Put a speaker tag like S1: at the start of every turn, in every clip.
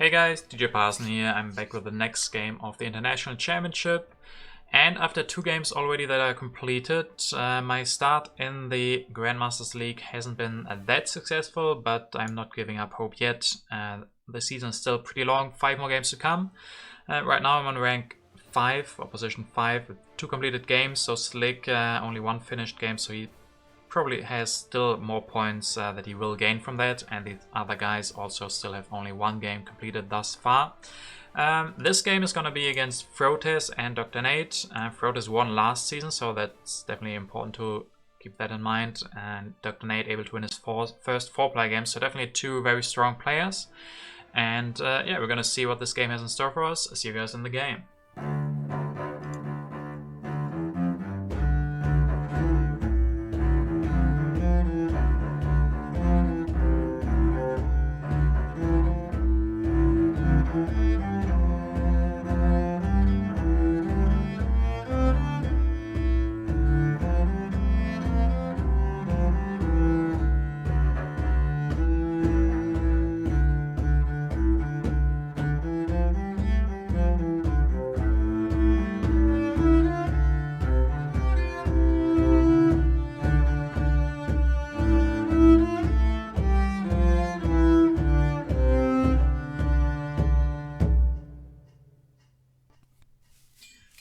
S1: Hey guys, DJParson here. I'm back with the next game of the International Championship. And after 2 games already that I completed, my start in the Grandmasters League hasn't been that successful, but I'm not giving up hope yet. The season is still pretty long, 5 more games to come. Right now I'm on rank 5, or position 5, with 2 completed games, so Slick only 1 finished game, so he probably has still more points that he will gain from that, and the other guys also still have only 1 game completed thus far. This game is going to be against Frotes and Dr. Nate. Frotes won last season, so that's definitely important to keep that in mind, and Dr. Nate able to win his first 4-player game, so definitely 2 very strong players. And yeah, we're going to see what this game has in store for us. See you guys in the game.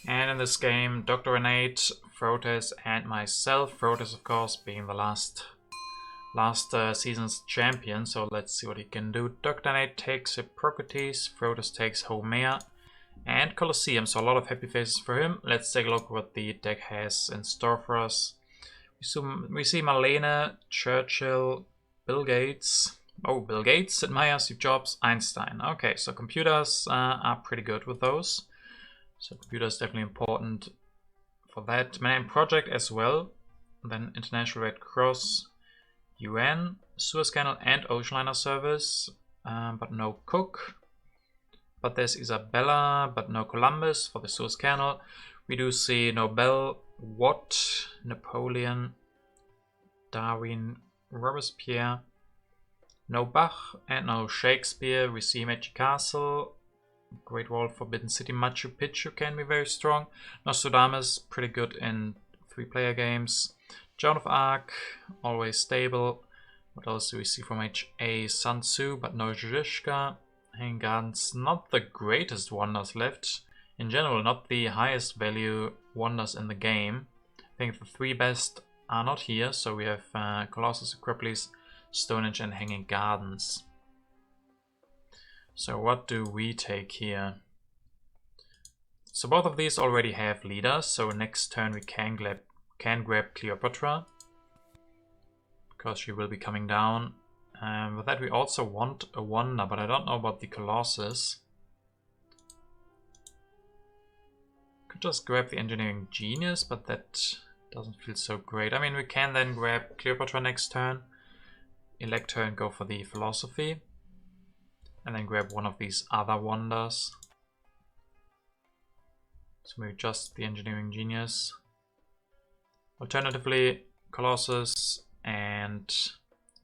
S1: And in this game, Dr. Nate, Frotes, and myself. Frotes, of course, being the last season's champion. So let's see what he can do. Dr. Nate takes Hippocrates, Frotes takes Homer, and Colosseum. So a lot of happy faces for him. Let's take a look what the deck has in store for us. We see Marlene, Churchill, Bill Gates. Oh, Bill Gates, Sid Meier, Steve Jobs, Einstein. Okay, so computers are pretty good with those. So computer is definitely important for that. Man Project as well. Then International Red Cross, UN, Suez Canal and Ocean Liner Service. But no Cook. But there's Isabella, but no Columbus for the Suez Canal. We do see Nobel, Watt, Napoleon, Darwin, Robespierre. No Bach and no Shakespeare. We see Magic Castle. Great Wall, Forbidden City, Machu Picchu can be very strong. Nostradamus, pretty good in 3-player games. Joan of Arc, always stable. What else do we see from HA? Sun Tzu, but no Zizka. Hanging Gardens, not the greatest wonders left. In general, not the highest value wonders in the game. I think the 3 best are not here, so we have Colossus, Acropolis, Stonehenge and Hanging Gardens. So what do we take here? So both of these already have leaders, so next turn we can grab Cleopatra, because she will be coming down. With that we also want a wonder, but I don't know about the Colossus. Could just grab the Engineering Genius, but that doesn't feel so great. I mean, we can then grab Cleopatra next turn, elect her and go for the Philosophy. And then grab one of these other wonders. So maybe just the Engineering Genius. Alternatively, Colossus and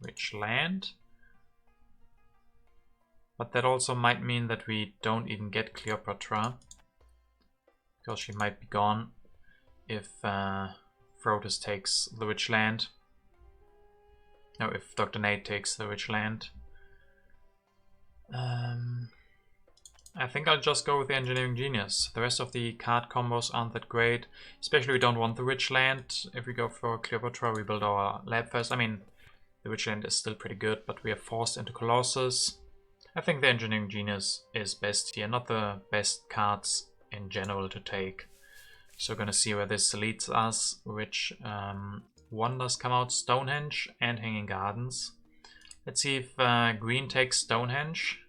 S1: Rich Land. But that also might mean that we don't even get Cleopatra, because she might be gone if Frotes takes the Rich Land. No, if Dr. Nate takes the Rich Land. I think I'll just go with the Engineering Genius. The rest of the card combos aren't that great. Especially we don't want the Rich Land. If we go for Cleopatra, we build our lab first. I mean, the Rich Land is still pretty good, but we are forced into Colossus. I think the Engineering Genius is best here. Not the best cards in general to take. So we're gonna see where this leads us. Which wonders come out. Stonehenge and Hanging Gardens. Let's see if green takes Stonehenge.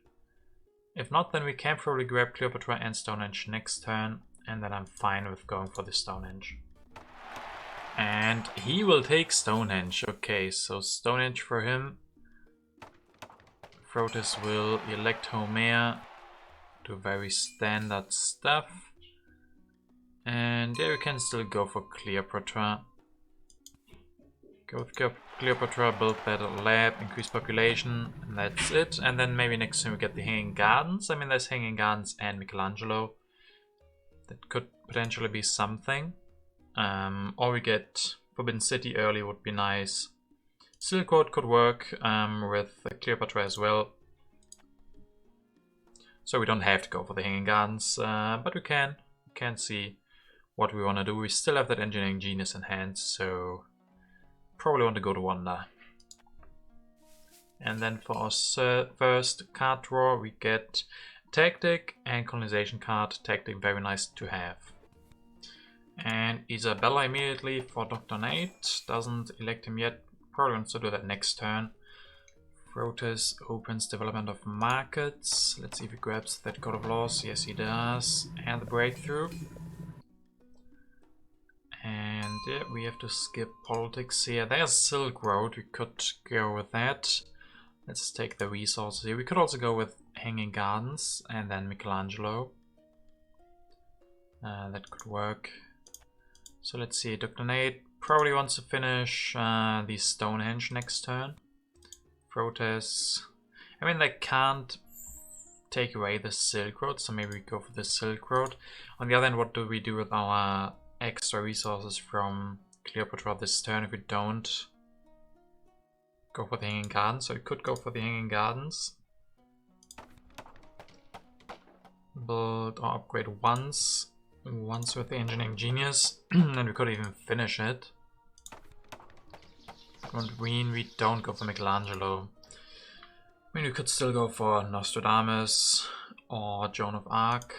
S1: If not, then we can probably grab Cleopatra and Stonehenge next turn, and then I'm fine with going for the Stonehenge. And he will take Stonehenge. Okay, so Stonehenge for him. Frotes will elect Homer. Do very standard stuff. And yeah, we can still go for Cleopatra. Go with Cleopatra, build that lab, increase population, and that's it. And then maybe next time we get the Hanging Gardens. I mean, there's Hanging Gardens and Michelangelo. That could potentially be something. Or we get Forbidden City early would be nice. Silk Road could work with Cleopatra as well. So we don't have to go for the Hanging Gardens, but we can see what we want to do. We still have that Engineering Genius in hand, so probably want to go to Wonder. And then for our first card draw, we get Tactic and Colonization card. Tactic, very nice to have. And Isabella immediately for Dr. Nate. Doesn't elect him yet. Probably wants to do that next turn. Proteus opens development of markets. Let's see if he grabs that Code of Laws. Yes, he does. And the breakthrough. And yeah, we have to skip politics here. There's Silk Road. We could go with that. Let's take the resources here. We could also go with Hanging Gardens and then Michelangelo. That could work. So let's see. Dr. Nate probably wants to finish the Stonehenge next turn. Proteus. I mean, they can't take away the Silk Road, so maybe we go for the Silk Road. On the other hand, what do we do with our extra resources from Cleopatra this turn if we don't go for the Hanging Gardens? So we could go for the Hanging Gardens. Build or upgrade once with the Engineering Genius, and we could even finish it. Green, we don't go for Michelangelo. I mean, we could still go for Nostradamus or Joan of Arc.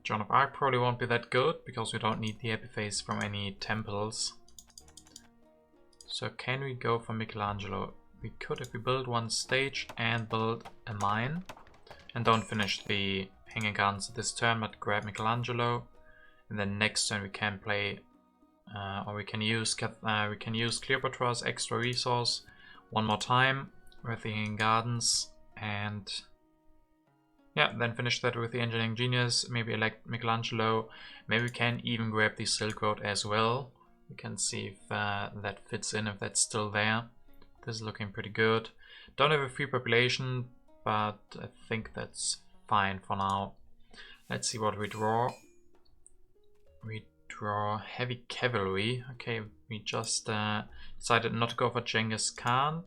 S1: Joan of Arc probably won't be that good because we don't need the Epiphase from any temples. So can we go for Michelangelo? We could if we build one stage and build a mine. And don't finish the Hanging Gardens this turn, but grab Michelangelo. And then next turn we can play, or we can use Cleopatra's extra resource one more time with the Hanging Gardens, and yeah, then finish that with the Engineering Genius. Maybe elect Michelangelo. Maybe we can even grab the Silk Road as well. We can see if that fits in, if that's still there. This is looking pretty good. Don't have a free population, but I think that's fine for now. Let's see what we draw. We draw Heavy Cavalry. Okay, we just decided not to go for Genghis Khan.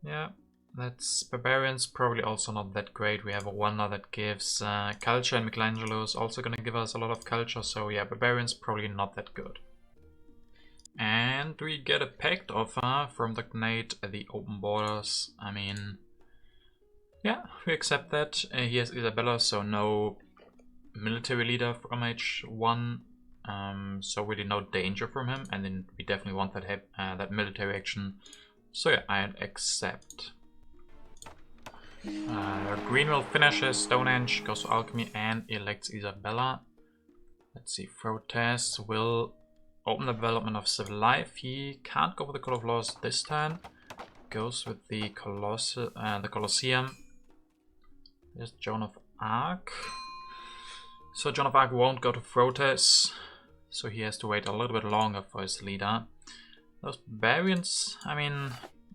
S1: Yeah, that's Barbarians, probably also not that great. We have a Wonder that gives culture, and Michelangelo is also going to give us a lot of culture. So yeah, Barbarians probably not that good. And we get a pact offer from Dr. Nate at the Open Borders. I mean, yeah, we accept that. He has Isabella, so no military leader from H1. So really no danger from him, and then we definitely want that military action. So yeah, I accept. Green will finish his Stonehenge, goes to Alchemy, and elects Isabella. Let's see, Proteus will open the development of Civil Life. He can't go for the Code of Laws this turn. Goes with the Colosseum. There's Joan of Arc. So Joan of Arc won't go to Proteus, so he has to wait a little bit longer for his leader. Those Barbarians, I mean,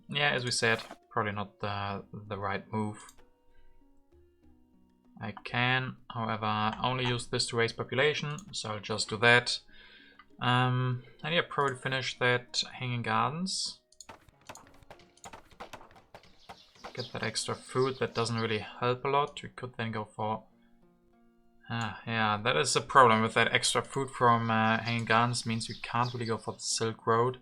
S1: yeah, as we said, probably not the right move. I can, however, only use this to raise population, so I'll just do that. And yeah, probably finish that Hanging Gardens. Get that extra food, that doesn't really help a lot. We could then go for... yeah, that is a problem with that extra food from Hanging Gardens, means we can't really go for the Silk Road.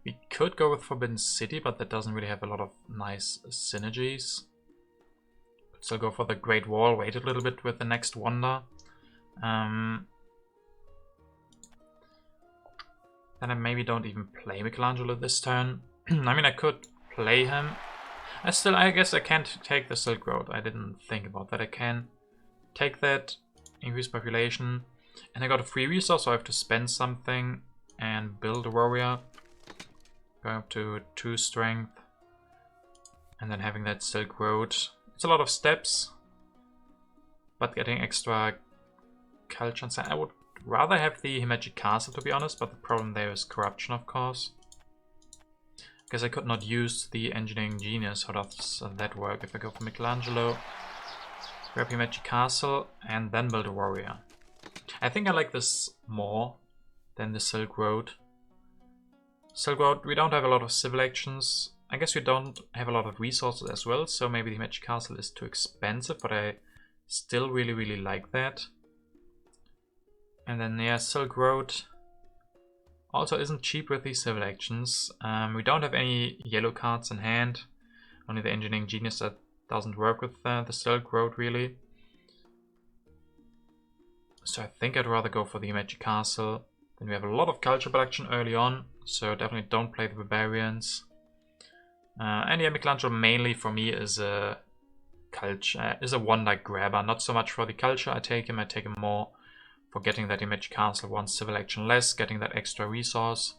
S1: We could go with Forbidden City, but that doesn't really have a lot of nice synergies. Could still go for the Great Wall, wait a little bit with the next Wonder. Then I maybe don't even play Michelangelo this turn. I mean, I could play him. I guess I can't take the Silk Road. I didn't think about that. I can take that, increase population, and I got a free resource, so I have to spend something and build a warrior. Going up to 2 strength, and then having that Silk Road. It's a lot of steps, but getting extra culture and I would rather have the Magic Castle, to be honest, but the problem there is corruption, of course. Because I could not use the Engineering Genius. How does that work? If I go for Michelangelo, grab your Magic Castle, and then build a warrior. I think I like this more than the Silk Road. Silk Road, we don't have a lot of civil actions. I guess we don't have a lot of resources as well, so maybe the Magic Castle is too expensive, but I still really like that. And then, yeah, Silk Road also isn't cheap with these civil actions. We don't have any yellow cards in hand. Only the Engineering Genius that doesn't work with the Silk Road, really. So I think I'd rather go for the Magic Castle. Then we have a lot of culture production early on, so definitely don't play the Barbarians. And yeah, Michelangelo mainly for me is a culture, is a one-like grabber. Not so much for the culture I take him more for getting that Magic Castle, one civil action less, getting that extra resource.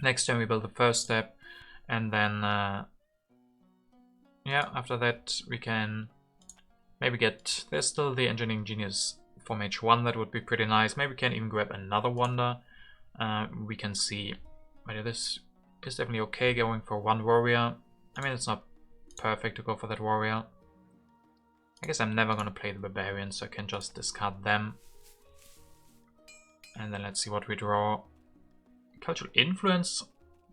S1: Next turn we build the first step, and then yeah, after that we can maybe get, there's still the Engineering Genius for Mage 1, that would be pretty nice. Maybe we can even grab another wonder. We can see, but this is definitely okay going for one warrior. I mean, it's not perfect to go for that warrior. I guess I'm never going to play the Barbarians, so I can just discard them. And then let's see what we draw. Cultural Influence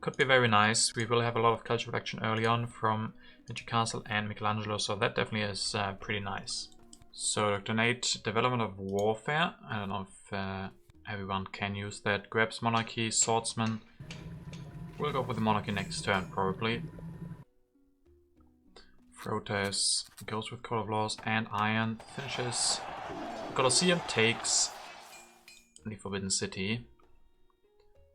S1: could be very nice. We will have a lot of cultural action early on from Magic Castle and Michelangelo, so that definitely is pretty nice. So Dr. Nate, Development of Warfare. I don't know if everyone can use that. Grabs Monarchy, Swordsman. We'll go for the Monarchy next turn, probably. Proteus goes with Code of Laws and Iron. Finishes. Colosseum takes the Forbidden City.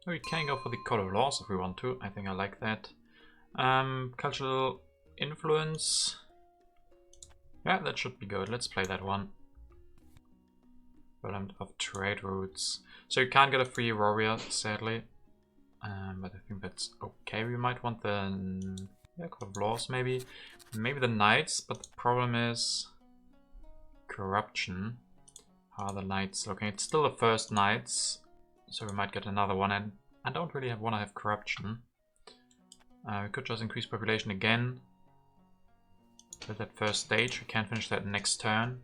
S1: We can go for the Code of Laws if we want to. I think I like that. Cultural Influence. Yeah, that should be good. Let's play that one. Development of Trade Routes. So you can't get a free warrior, sadly. But I think that's okay. We might want the Code of Laws, maybe. Maybe the Knights, but the problem is corruption. How are the Knights looking? It's still the first Knights, so we might get another one. And I don't really want to have corruption. We could just increase population again. With that first stage, we can finish that next turn.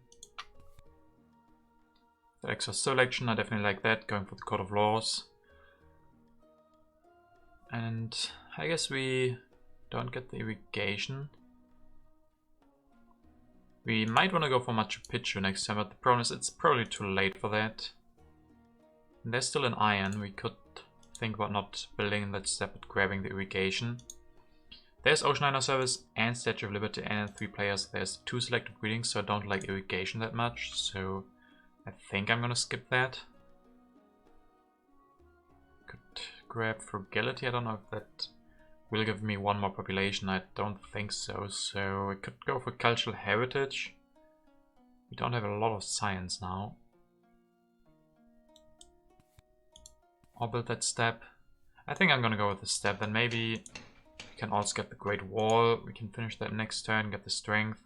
S1: The extra selection, I definitely like that, going for the Code of Laws. And I guess we don't get the irrigation. We might want to go for Machu Picchu next time, but the problem is it's probably too late for that. And there's still an iron. We could think about not building that step but grabbing the irrigation. There's Ocean Service and Statue of Liberty, and 3 players. There's 2 selective breedings, so I don't like irrigation that much. So I think I'm gonna skip that. Could grab Frugality. I don't know if that will give me 1 more population. I don't think so. So I could go for Cultural Heritage. We don't have a lot of science now. I'll build that step. I think I'm gonna go with the step. Then maybe we can also get the Great Wall. We can finish that next turn, get the Strength.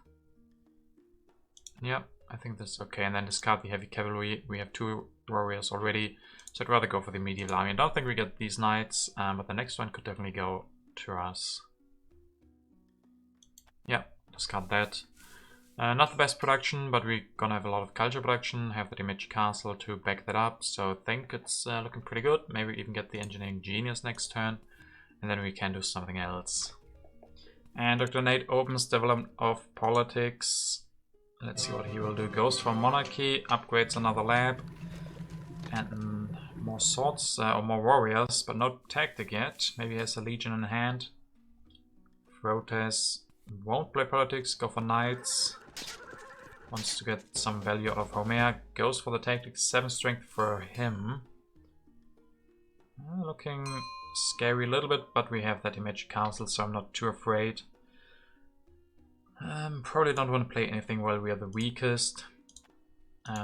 S1: Yeah, I think that's okay. And then discard the Heavy Cavalry. We have 2 warriors already, so I'd rather go for the Medieval Army. I don't think we get these Knights, but the next one could definitely go to us. Yeah, discard that. Not the best production, but we're gonna have a lot of culture production, have the Magic Castle to back that up, so I think it's looking pretty good. Maybe even get the Engineering Genius next turn, and then we can do something else. And Dr. Nate opens Development of Politics. Let's see what he will do. Goes for Monarchy, upgrades another lab, and more swords, or more warriors, but no tactic yet. Maybe he has a legion in hand. Proteus won't play politics, go for knights. Wants to get some value out of Homer. Goes for the tactics, 7 strength for him. Looking scary a little bit, but we have that Magic Castle, so I'm not too afraid. Probably don't want to play anything while we are the weakest.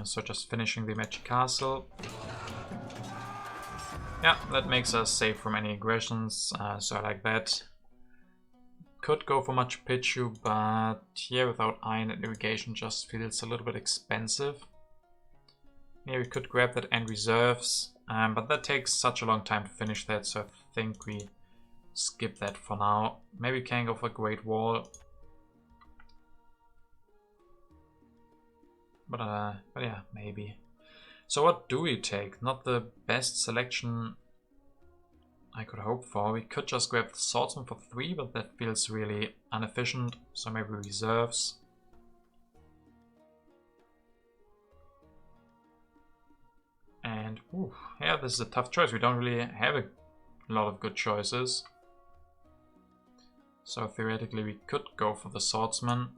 S1: So just finishing the Magic Castle. Yeah, that makes us safe from any aggressions, so I like that. Could go for Machu Picchu, but here without iron and irrigation just feels a little bit expensive. Yeah, we could grab that and reserves, but that takes such a long time to finish that, so I think we skip that for now. Maybe we can go for Great Wall. But yeah, maybe. So what do we take? Not the best selection I could hope for. We could just grab the swordsman for 3, but that feels really inefficient, so maybe reserves. And yeah, this is a tough choice. We don't really have a lot of good choices. So theoretically we could go for the swordsman.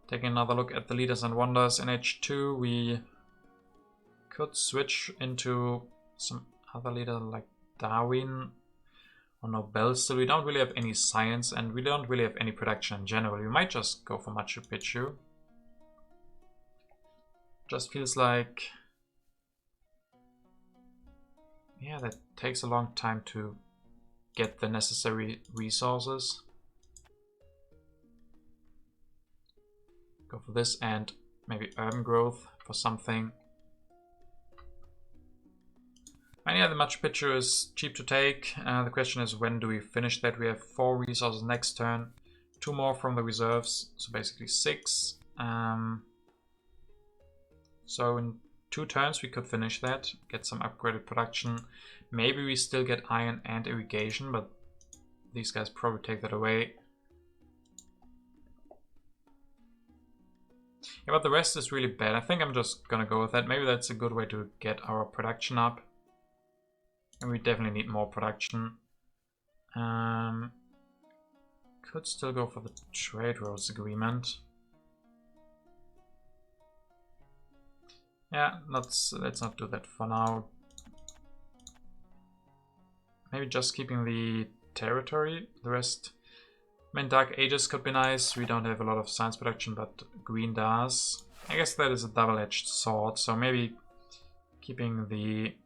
S1: Taking another look at the leaders and wonders in H2, we could switch into some other leader like Darwin or Nobel. Still, we don't really have any science and we don't really have any production in general. We might just go for Machu Picchu. Just feels like, yeah, that takes a long time to get the necessary resources. Go for this and maybe urban growth for something. And yeah, the Machu Picchu is cheap to take. The question is, when do we finish that? We have 4 resources next turn, 2 more from the reserves, so basically 6. So in 2 turns we could finish that, get some upgraded production. Maybe we still get iron and irrigation, but these guys probably take that away. Yeah, but the rest is really bad. I think I'm just gonna go with that. Maybe that's a good way to get our production up. And we definitely need more production. Could still go for the trade roads agreement. Yeah, let's not do that for now. Maybe just keeping the territory. The rest, I mean, Dark Ages could be nice. We don't have a lot of science production, but green does. I guess that is a double-edged sword, so maybe keeping the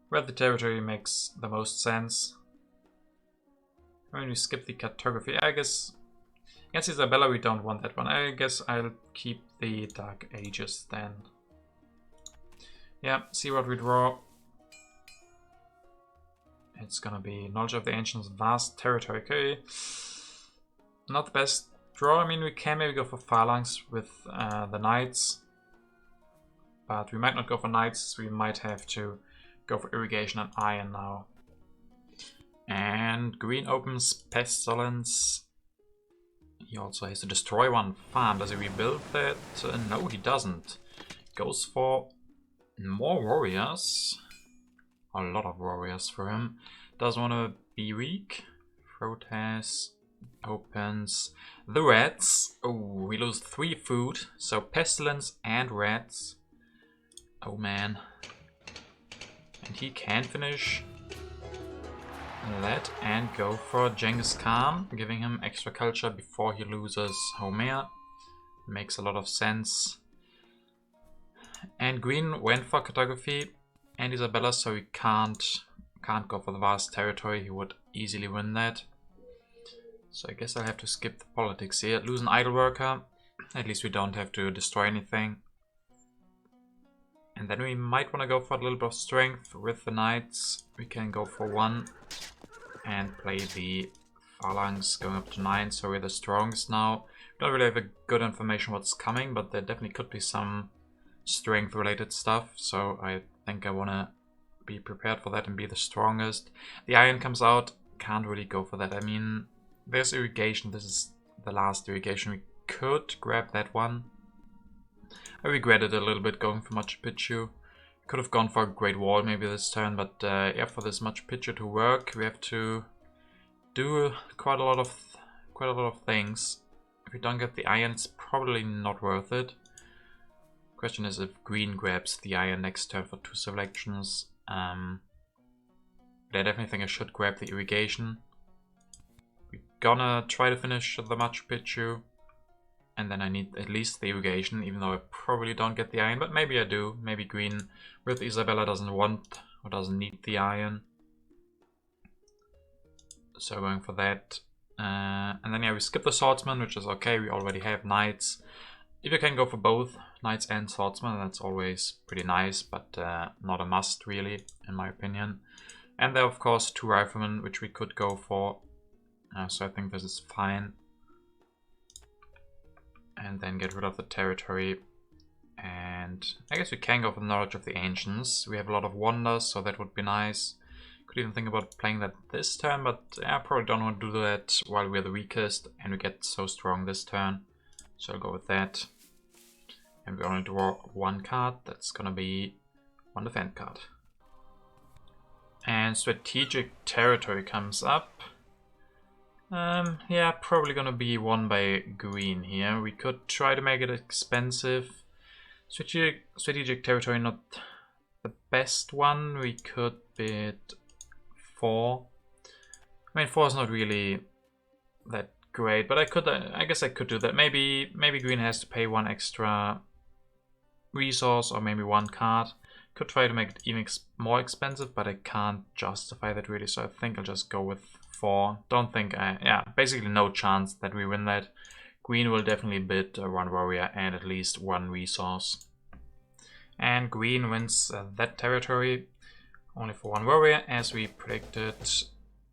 S1: where the territory makes the most sense. When we skip the cartography, I guess against Isabella we don't want that one. I guess I'll keep the Dark Ages then. Yeah, see what we draw. It's gonna be Knowledge of the Ancients, Vast Territory. Okay, not the best draw. I mean, we can maybe go for Phalanx with the Knights, but we might not go for Knights. We might have to go for Irrigation and Iron now. And green opens Pestilence. He also has to destroy one farm. Does he rebuild that? No, he doesn't. Goes for more warriors. A lot of warriors for him. Doesn't want to be weak. Protest opens the rats. Oh, we lose 3 food. So Pestilence and rats. Oh man. And he can finish that and go for Genghis Khan, giving him extra culture before he loses Homer. Makes a lot of sense. And green went for cartography and Isabella, so he can't go for the vast territory. He would easily win that. So I guess I'll have to skip the politics here. Lose an idle worker. At least we don't have to destroy anything. And then we might want to go for a little bit of strength with the knights. We can go for 1 and play the phalanx going up to 9, so we're the strongest now. We don't really have a good information what's coming, but there definitely could be some strength related stuff, so I think I want to be prepared for that and be the strongest. The iron comes out, can't really go for that. I mean, there's irrigation, this is the last irrigation. We could grab that one. I regret it a little bit going for Machu Picchu. Could have gone for a Great Wall maybe this turn, but yeah, for this Machu Picchu to work, we have to do quite a lot of things. If we don't get the iron, it's probably not worth it. Question is if green grabs the iron next turn for 2 selections. But I definitely think I should grab the irrigation. We're gonna try to finish the Machu Picchu. And then I need at least the irrigation, even though I probably don't get the iron, but maybe I do. Maybe green with Isabella doesn't want or doesn't need the iron. So going for that. And then yeah, we skip the swordsman, which is okay. We already have knights. If you can go for both knights and swordsmen, that's always pretty nice, but not a must really, in my opinion. And there are of course 2 riflemen, which we could go for. So I think this is fine. And then get rid of the territory. And I guess we can go for the knowledge of the ancients. We have a lot of wonders, so that would be nice. Could even think about playing that this turn, but I probably don't want to do that while we're the weakest and we get so strong this turn. So I'll go with that. And we only draw 1 card. That's gonna be 1 defend card. And strategic territory comes up. Yeah, probably gonna be won by green here. We could try to make it expensive. Strategic territory, not the best one. We could bid 4. I mean, 4 is not really that great, but I guess I could do that. Maybe green has to pay 1 extra resource or maybe 1 card. Could try to make it even more expensive, but I can't justify that really, so I think I'll just go with 4. Don't think yeah, basically no chance that we win that. Green will definitely bid 1 warrior and at least 1 resource. And green wins that territory only for 1 warrior, as we predicted.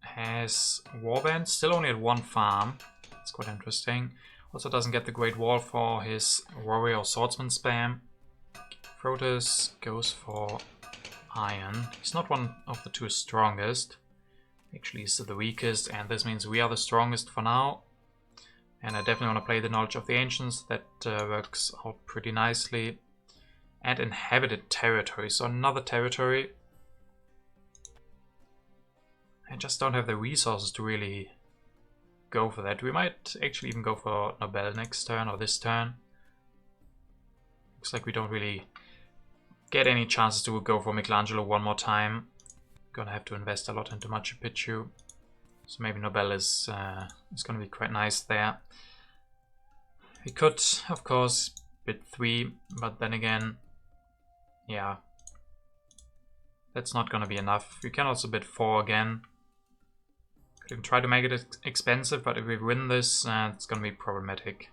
S1: Has warband, still only at 1 farm. It's quite interesting. Also doesn't get the Great Wall for his warrior or swordsman spam. Protoss goes for iron. He's not one of the 2 strongest. Actually, he's the weakest, and this means we are the strongest for now. And I definitely want to play the knowledge of the ancients. That works out pretty nicely. And inhabited territory, so another territory. I just don't have the resources to really go for that. We might actually even go for Nobel next turn or this turn. Looks like we don't really get any chances to go for Michelangelo 1 more time. Gonna have to invest a lot into Machu Picchu. So maybe Nobel is gonna be quite nice there. We could, of course, bid 3, but then again, yeah, that's not gonna be enough. We can also bid 4 again. Could even try to make it expensive, but if we win this, it's gonna be problematic.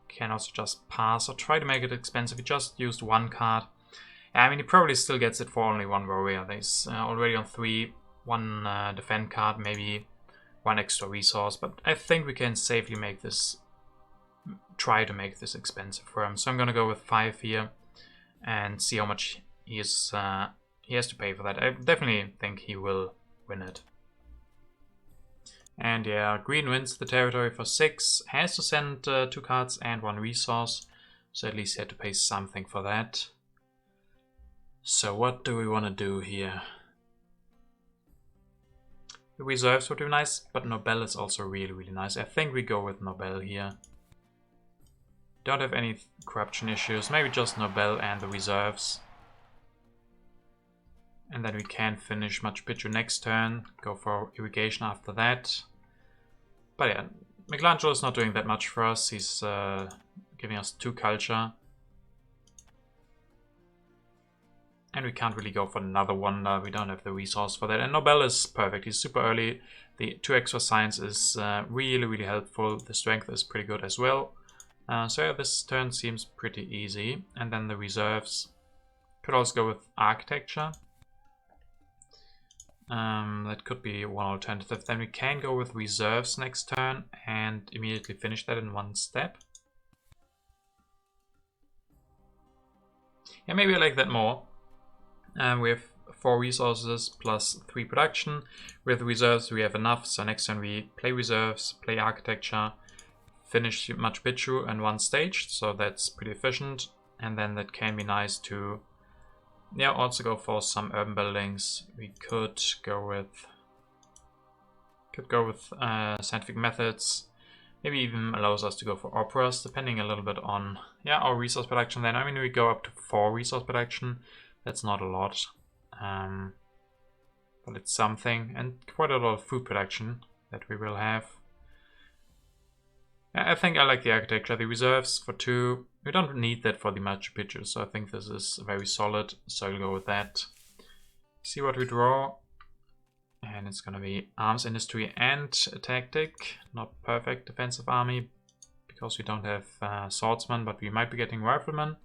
S1: Can also just pass or try to make it expensive. He just used 1 card. I mean, he probably still gets it for only 1 warrior. He's already on 3, 1 defend card, maybe 1 extra resource. But I think we can safely make this, try to make this expensive for him. So I'm gonna go with 5 here and see how much he has to pay for that. I definitely think he will win it. And yeah, green wins the territory for 6, has to send 2 cards and 1 resource, so at least he had to pay something for that. So what do we want to do here? The reserves would be nice, but Nobel is also really, really nice. I think we go with Nobel here. Don't have any corruption issues, maybe just Nobel and the reserves. And then we can finish Machu Picchu next turn, go for irrigation after that. But yeah, Michelangelo is not doing that much for us. He's giving us 2 culture. And we can't really go for another wonder. We don't have the resource for that. And Nobel is perfect. He's super early. The 2 extra science is really, really helpful. The strength is pretty good as well. So yeah, this turn seems pretty easy. And then the reserves. Could also go with architecture. That could be one alternative. Then we can go with reserves next turn and immediately finish that in 1 step. Yeah, maybe I like that more. We have 4 resources plus 3 production. With reserves we have enough, so next turn we play reserves, play architecture, finish Machu Picchu in 1 stage, so that's pretty efficient. And then that can be nice to, yeah, also go for some urban buildings. We could go with scientific methods. Maybe even allows us to go for operas, depending a little bit on, yeah, our resource production. Then I mean, we go up to 4 resource production. That's not a lot, but it's something, and quite a lot of food production that we will have. I think I like the architecture. The reserves for 2. We don't need that for the Machu Picchu, so I think this is very solid. So I'll go with that. See what we draw. And it's gonna be arms industry and a tactic. Not perfect defensive army because we don't have swordsman, but we might be getting riflemen.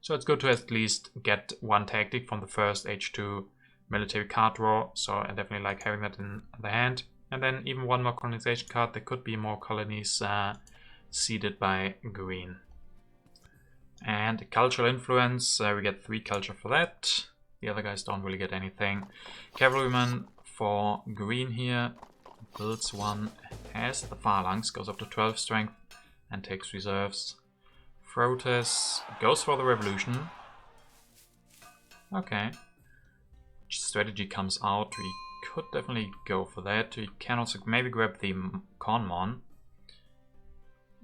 S1: So it's good to at least get one tactic from the first H2 military card draw. So I definitely like having that in the hand. And then even one more colonization card. There could be more colonies seeded by green. And cultural influence, we get 3 culture for that. The other guys don't really get anything. Cavalryman for green here builds one, has the phalanx, goes up to 12 strength and takes reserves. Proteus goes for the revolution. Okay. Strategy comes out. We could definitely go for that. We can also maybe grab the Conmon.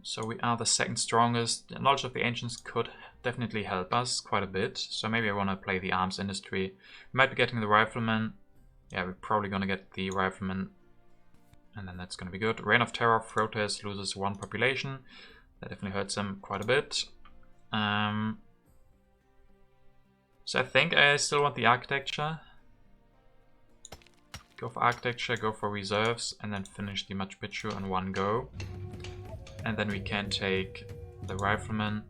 S1: So we are the second strongest. The knowledge of the ancients could definitely help us quite a bit. So maybe I want to play the arms industry. We might be getting the rifleman. Yeah, we're probably going to get the rifleman. And then that's going to be good. Reign of Terror. Proteus loses 1 population. That definitely hurts him quite a bit. So I think I still want the architecture. Go for architecture, go for reserves, and then finish the Machu Picchu in one go. And then we can take the rifleman.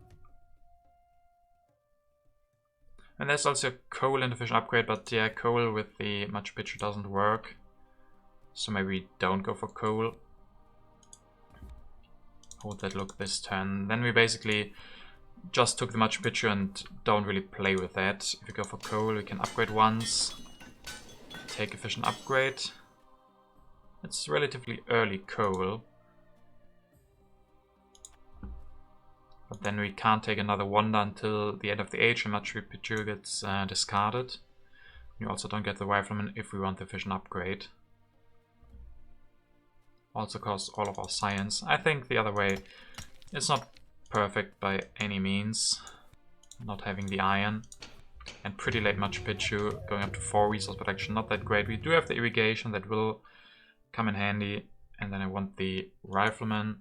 S1: And there's also a coal and efficient upgrade, but yeah, coal with the Machu Picchu doesn't work. So maybe we don't go for coal. How would that look this turn? Then we basically just took the Machu Picchu and don't really play with that. If we go for coal, we can upgrade once. Take efficient upgrade. It's relatively early coal. But then we can't take another wonder until the end of the age and Machu Picchu gets discarded. You also don't get the rifleman if we want the efficient upgrade. Also costs all of our science. I think the other way, it's not perfect by any means. Not having the iron. And pretty late Machu Picchu, going up to 4 resource protection, not that great. We do have the irrigation that will come in handy. And then I want the rifleman,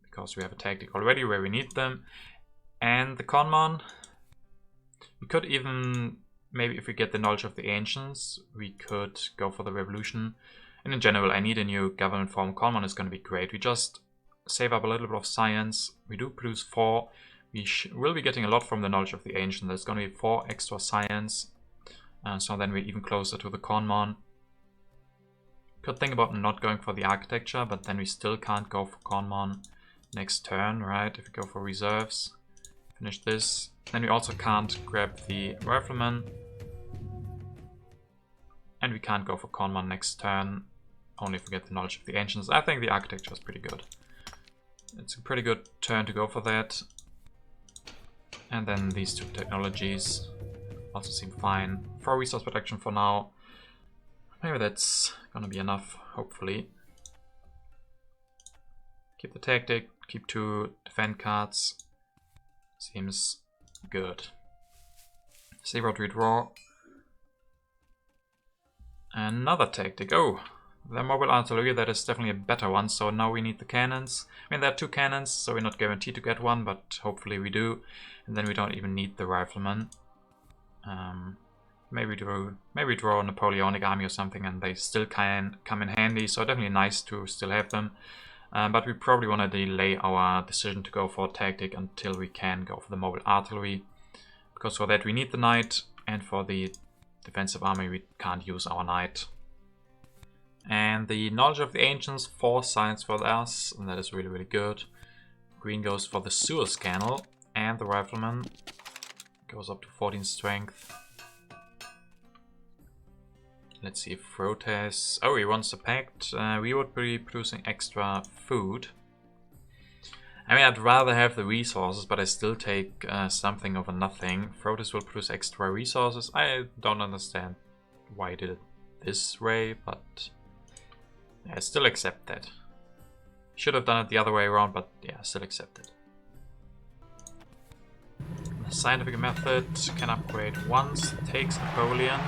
S1: because we have a tactic already where we need them. And the Conmon. We could even, maybe if we get the knowledge of the ancients, we could go for the revolution. And in general, I need a new government form. Conmon is going to be great. We just save up a little bit of science. We do produce 4. We will be getting a lot from the knowledge of the ancient. There's going to be 4 extra science. So then we're even closer to the Conmon. Could think about not going for the architecture, but then we still can't go for Conmon next turn, right? If we go for reserves, finish this. Then we also can't grab the rifleman. And we can't go for Conmon next turn, only if we get the knowledge of the ancients. I think the architecture is pretty good. It's a pretty good turn to go for that. And then these 2 technologies also seem fine. 4 resource protection for now. Maybe that's gonna be enough, hopefully. Keep the tactic, keep 2 defend cards. Seems good. See what we draw. Another tactic. Oh, the mobile artillery, that is definitely a better one. So now we need the cannons. I mean, there are 2 cannons, so we're not guaranteed to get one, but hopefully we do. And then we don't even need the rifleman. Maybe draw a Napoleonic army or something, and they still can come in handy. So definitely nice to still have them. But we probably want to delay our decision to go for a tactic until we can go for the mobile artillery. Because for that we need the knight, and for the defensive army we can't use our knight. And the knowledge of the ancients, 4 science for us, and that is really, really good. Green goes for the Suez Canal, and the rifleman goes up to 14 strength. Let's see if Proteus... Oh, he wants a pact. We would be producing extra food. I mean, I'd rather have the resources, but I still take something over nothing. Proteus will produce extra resources. I don't understand why he did it this way, but yeah, I still accept that. Should have done it the other way around, but yeah, I still accept it. The scientific method can upgrade once, takes Napoleon.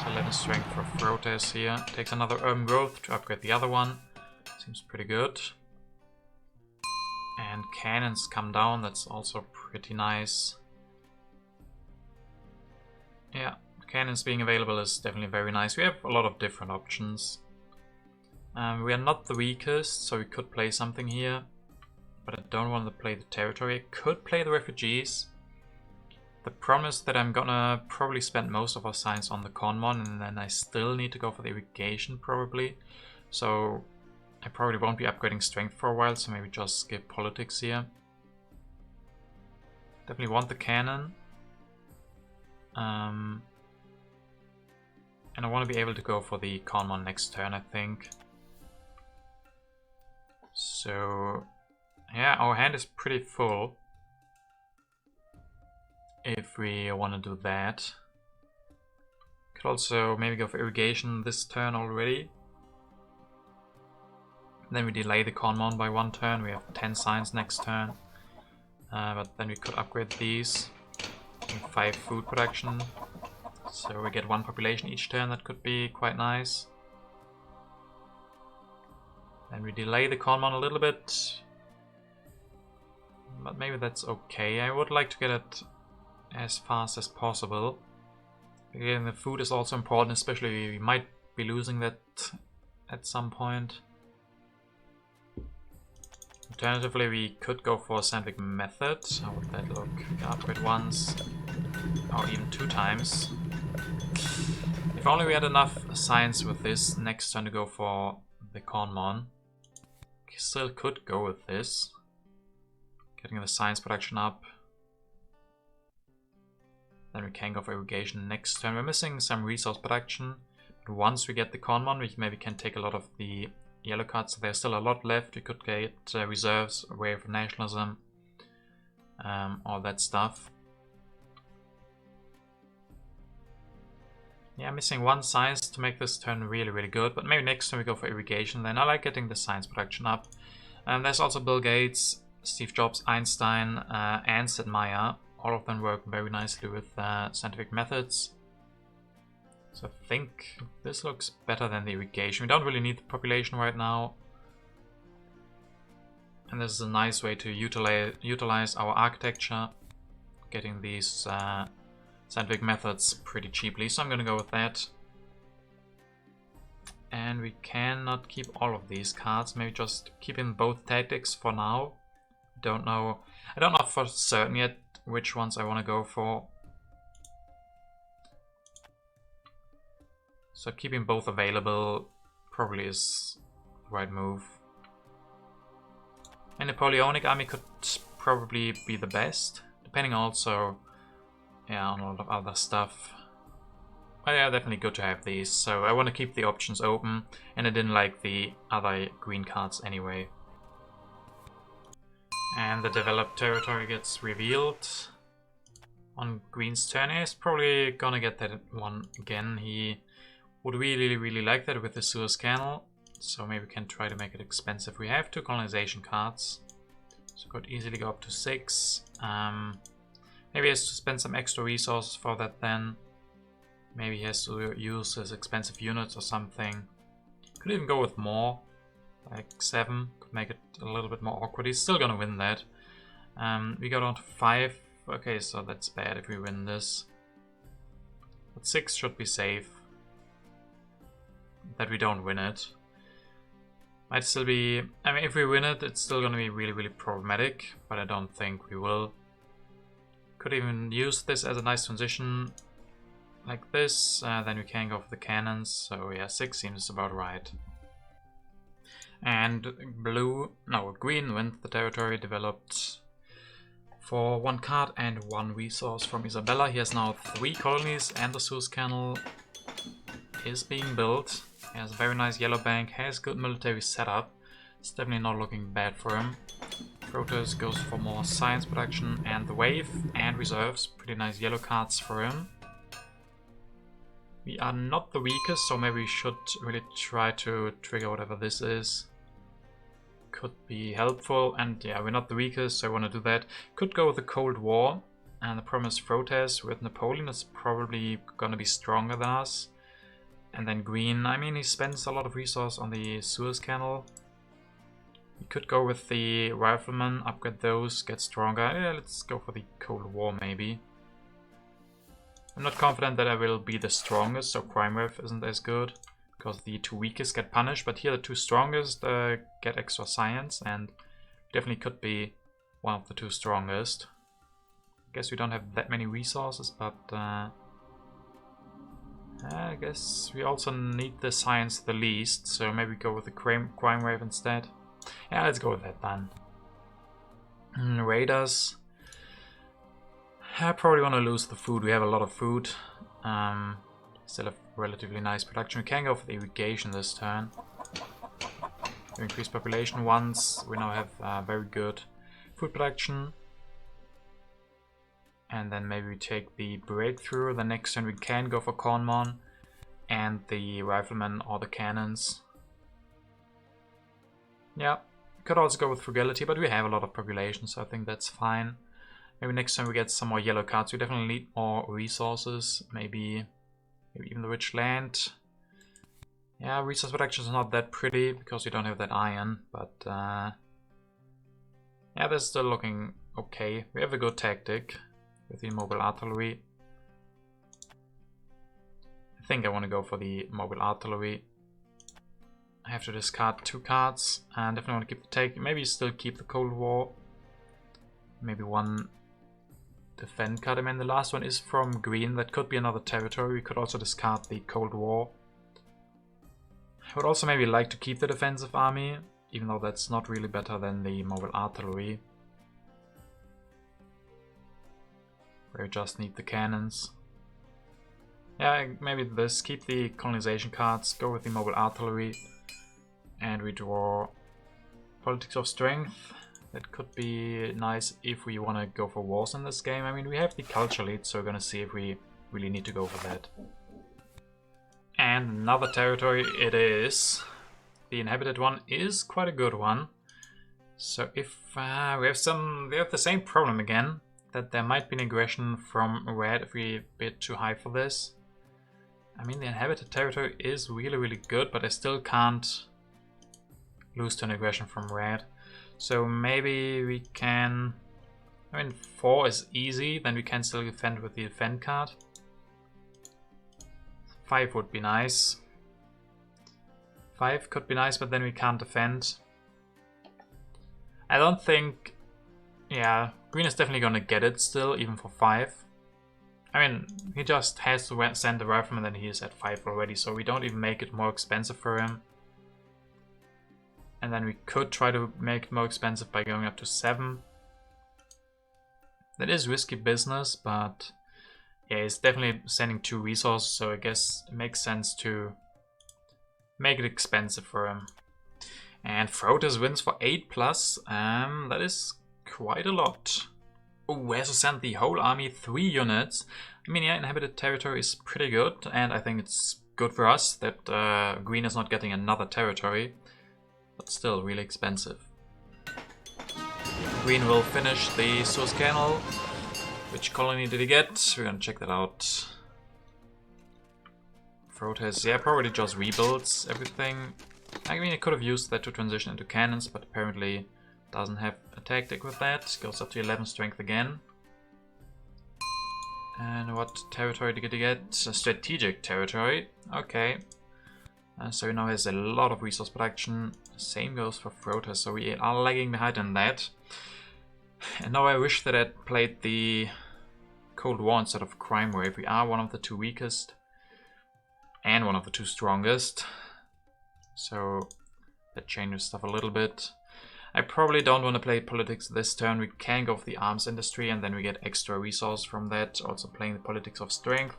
S1: So 11 strength for Proteus here. Takes another urban growth to upgrade the other one. Seems pretty good. And cannons come down, that's also pretty nice. Yeah, Cannons being available is definitely very nice. We have a lot of different options. We are not the weakest, so we could play something here. But I don't want to play the territory. I could play the refugees. The problem is that I'm gonna probably spend most of our science on the Conmon, and then I still need to go for the irrigation probably. So I probably won't be upgrading strength for a while, so maybe just skip politics here. Definitely want the cannon. And I want to be able to go for the Conmon next turn, I think. So yeah, our hand is pretty full if we want to do that. Could also maybe go for irrigation this turn already. Then we delay the Conmon by 1 turn. We have 10 science next turn. But then we could upgrade these. 5 food production. So we get 1 population each turn. That could be quite nice. Then we delay the Conmon a little bit. But maybe that's okay. I would like to get it as fast as possible. Again, the food is also important, especially we might be losing that at some point. Alternatively, we could go for a scientific method. How would that look? We can upgrade once, or even 2 times. If only we had enough science with this next turn to go for the Conmon. We still could go with this. Getting the science production up. Then we can go for irrigation next turn. We're missing some resource production. But once we get the Conmon, we maybe can take a lot of the yellow cards. So there's still a lot left. We could get reserves, wave of nationalism, all that stuff. Yeah, missing 1 science to make this turn really, really good. But maybe next time we go for irrigation. Then I like getting the science production up. And there's also Bill Gates, Steve Jobs, Einstein, and Sid Meier. All of them work very nicely with scientific methods. So I think this looks better than the irrigation. We don't really need the population right now. And this is a nice way to utilize our architecture. Getting these scientific methods pretty cheaply. So I'm going to go with that. And we cannot keep all of these cards. Maybe just keep in both tactics for now. I don't know for certain yet which ones I want to go for. So keeping both available probably is the right move. A Napoleonic army could probably be the best, depending also on a lot of other stuff. But yeah, definitely good to have these. So I want to keep the options open, and I didn't like the other green cards anyway. And the developed territory gets revealed on Green's turn. He's probably gonna get that one again. He would really like that with the Suez Canal. So maybe we can try to make it expensive. We have 2 colonization cards. So could easily go up to 6. Maybe he has to spend some extra resources for that then. Maybe he has to use his expensive units or something. Could even go with more. Like 7. Could make it a little bit more awkward. He's still gonna win that. We go down to 5. Okay, so that's bad if we win this. But 6 should be safe. That we don't win it. Might still be... I mean, if we win it, it's still gonna be really problematic. But I don't think we will. Could even use this as a nice transition. Like this. Then we can go for the cannons. So yeah, 6 seems about right. And green wins the territory, developed for 1 card and 1 resource from Isabella. He has now 3 colonies, and the Suez Canal is being built. He has a very nice yellow bank, has good military setup. It's definitely not looking bad for him. Proteus goes for more science production and the wave and reserves. Pretty nice yellow cards for him. We are not the weakest, so maybe we should really try to trigger whatever this is. Could be helpful, and yeah, we're not the weakest, so I want to do that. Could go with the Cold War, and the problem is Proteus with Napoleon is probably going to be stronger than us. And then green, I mean, he spends a lot of resource on the Suez Canal. We could go with the Riflemen, upgrade those, get stronger. Yeah, let's go for the Cold War maybe. I'm not confident that I will be the strongest, so crime wave isn't as good, because the 2 weakest get punished, but here the 2 strongest get extra science, and definitely could be one of the 2 strongest. I guess we don't have that many resources, but I guess we also need the science the least, so maybe go with the crime wave instead. Yeah, let's go with that then. Raiders. I probably want to lose the food. We have a lot of food. Still have relatively nice production. We can go for the irrigation this turn. We increase population once. We now have very good food production. And then maybe we take the breakthrough. The next turn we can go for Cornmon and the riflemen or the cannons. Yeah, could also go with frugality, but we have a lot of population, so I think that's fine. Maybe next time we get some more yellow cards. We definitely need more resources. Maybe even the rich land. Yeah, resource production is not that pretty because we don't have that iron, but yeah, they're still looking okay. We have a good tactic with the mobile artillery. I think I want to go for the mobile artillery. I have to discard 2 cards and definitely want to keep the take. Maybe still keep the Cold War. Maybe 1 defend card. I mean, the last one is from green. That could be another territory. We could also discard the Cold War. I would also maybe like to keep the defensive army, even though that's not really better than the mobile artillery. Where we just need the cannons. Yeah, maybe this. Keep the colonization cards, go with the mobile artillery, and we draw politics of strength. That could be nice if we want to go for wars in this game. I mean, we have the culture lead, so we're gonna see if we really need to go for that. And another territory it is. The inhabited one is quite a good one. So if we have the same problem again, that there might be an aggression from red if we bid too high for this. I mean, the inhabited territory is really, really good, but I still can't lose to an aggression from red. So maybe we can... I mean, 4 is easy, then we can still defend with the defend card. 5 would be nice. 5 could be nice, but then we can't defend. I don't think... Yeah, green is definitely gonna get it still, even for 5. I mean, he just has to send the rifleman and he is at 5 already, so we don't even make it more expensive for him. And then we could try to make it more expensive by going up to 7. That is risky business, but yeah, he's definitely sending 2 resources, so I guess it makes sense to make it expensive for him. And Frotus wins for 8+. That is quite a lot. Oh, has to send the whole army 3 units. I mean, yeah, inhabited territory is pretty good, and I think it's good for us that green is not getting another territory. But still really expensive. Green will finish the Suez Canal. Which colony did he get? We're gonna check that out. Frotus, yeah, probably just rebuilds everything. I mean, he could have used that to transition into cannons, but apparently doesn't have a tactic with that. Goes up to 11 strength again. And what territory did he get? A strategic territory. Okay. So he now has a lot of resource production. Same goes for Frotus, so we are lagging behind in that. And now I wish that I'd played the Cold War instead of Crime Wave. We are one of the 2 weakest and one of the 2 strongest. So that changes stuff a little bit. I probably don't want to play politics this turn. We can go for the arms industry and then we get extra resource from that. Also playing the politics of strength.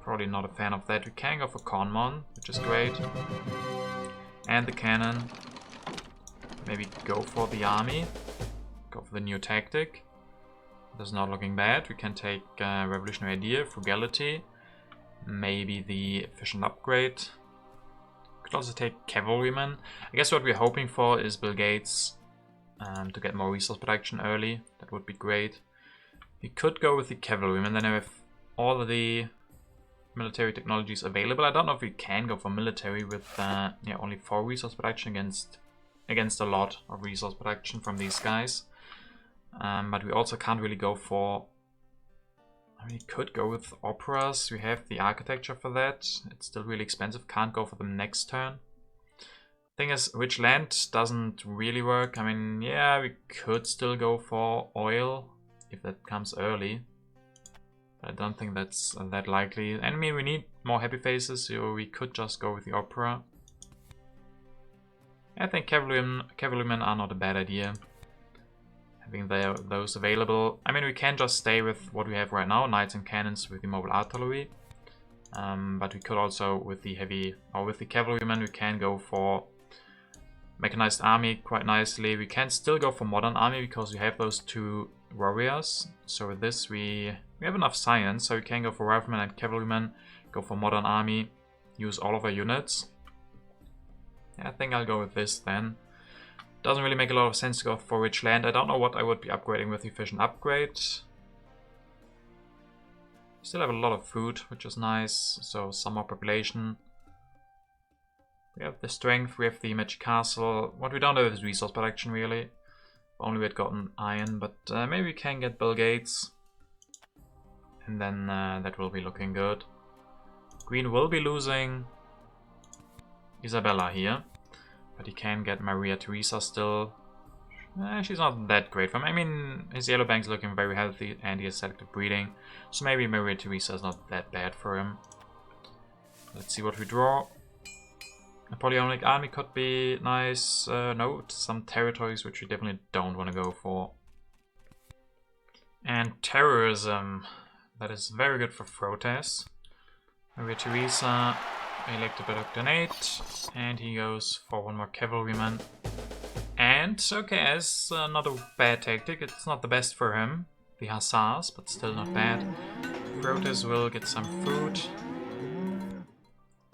S1: Probably not a fan of that. We can go for Cornmon, which is great. And the cannon. Maybe go for the army. Go for the new tactic. That's not looking bad. We can take Revolutionary Idea, Frugality. Maybe the Efficient Upgrade. Could also take Cavalryman. I guess what we're hoping for is Bill Gates to get more resource production early. That would be great. We could go with the Cavalryman. Then I have all of the military technologies available. I don't know if we can go for military with yeah, only 4 resource production against a lot of resource production from these guys. But we also can't really go for We could go with operas. We have the architecture for that. It's still really expensive. Can't go for them next turn. Thing is, rich land doesn't really work. I mean, yeah, we could still go for oil if that comes early. But I don't think that's that likely. I mean, we need more happy faces, so we could just go with the opera. I think cavalrymen are not a bad idea. Having those available. I mean, we can just stay with what we have right now, knights and cannons with the mobile artillery. But we could also, with the heavy, or with the cavalrymen, we can go for mechanized army quite nicely. We can still go for modern army because we have those two warriors. So with this, we have enough science, so we can go for riflemen and cavalrymen, go for modern army, use all of our units. Yeah, I think I'll go with this then. Doesn't really make a lot of sense to go for rich land. I don't know what I would be upgrading with efficient upgrade. Still have a lot of food, which is nice. So some more population. We have the strength, we have the magic castle. What we don't have is resource production really. If only we had gotten iron, but maybe we can get Bill Gates. And then that will be looking good. Green will be losing Isabella here. But he can get Maria Theresa still. She's not that great for him. I mean, his yellow bank's looking very healthy and he has selective breeding. So maybe Maria Theresa is not that bad for him. Let's see what we draw. Napoleonic army could be nice. No, some territories which we definitely don't want to go for. And terrorism. That is very good for Frotes. Maria Theresa. Elected by Dr. Nate, and he goes for one more cavalryman. And, okay, as not a bad tactic, it's not the best for him, the hussars, but still not bad. Proteus will get some food.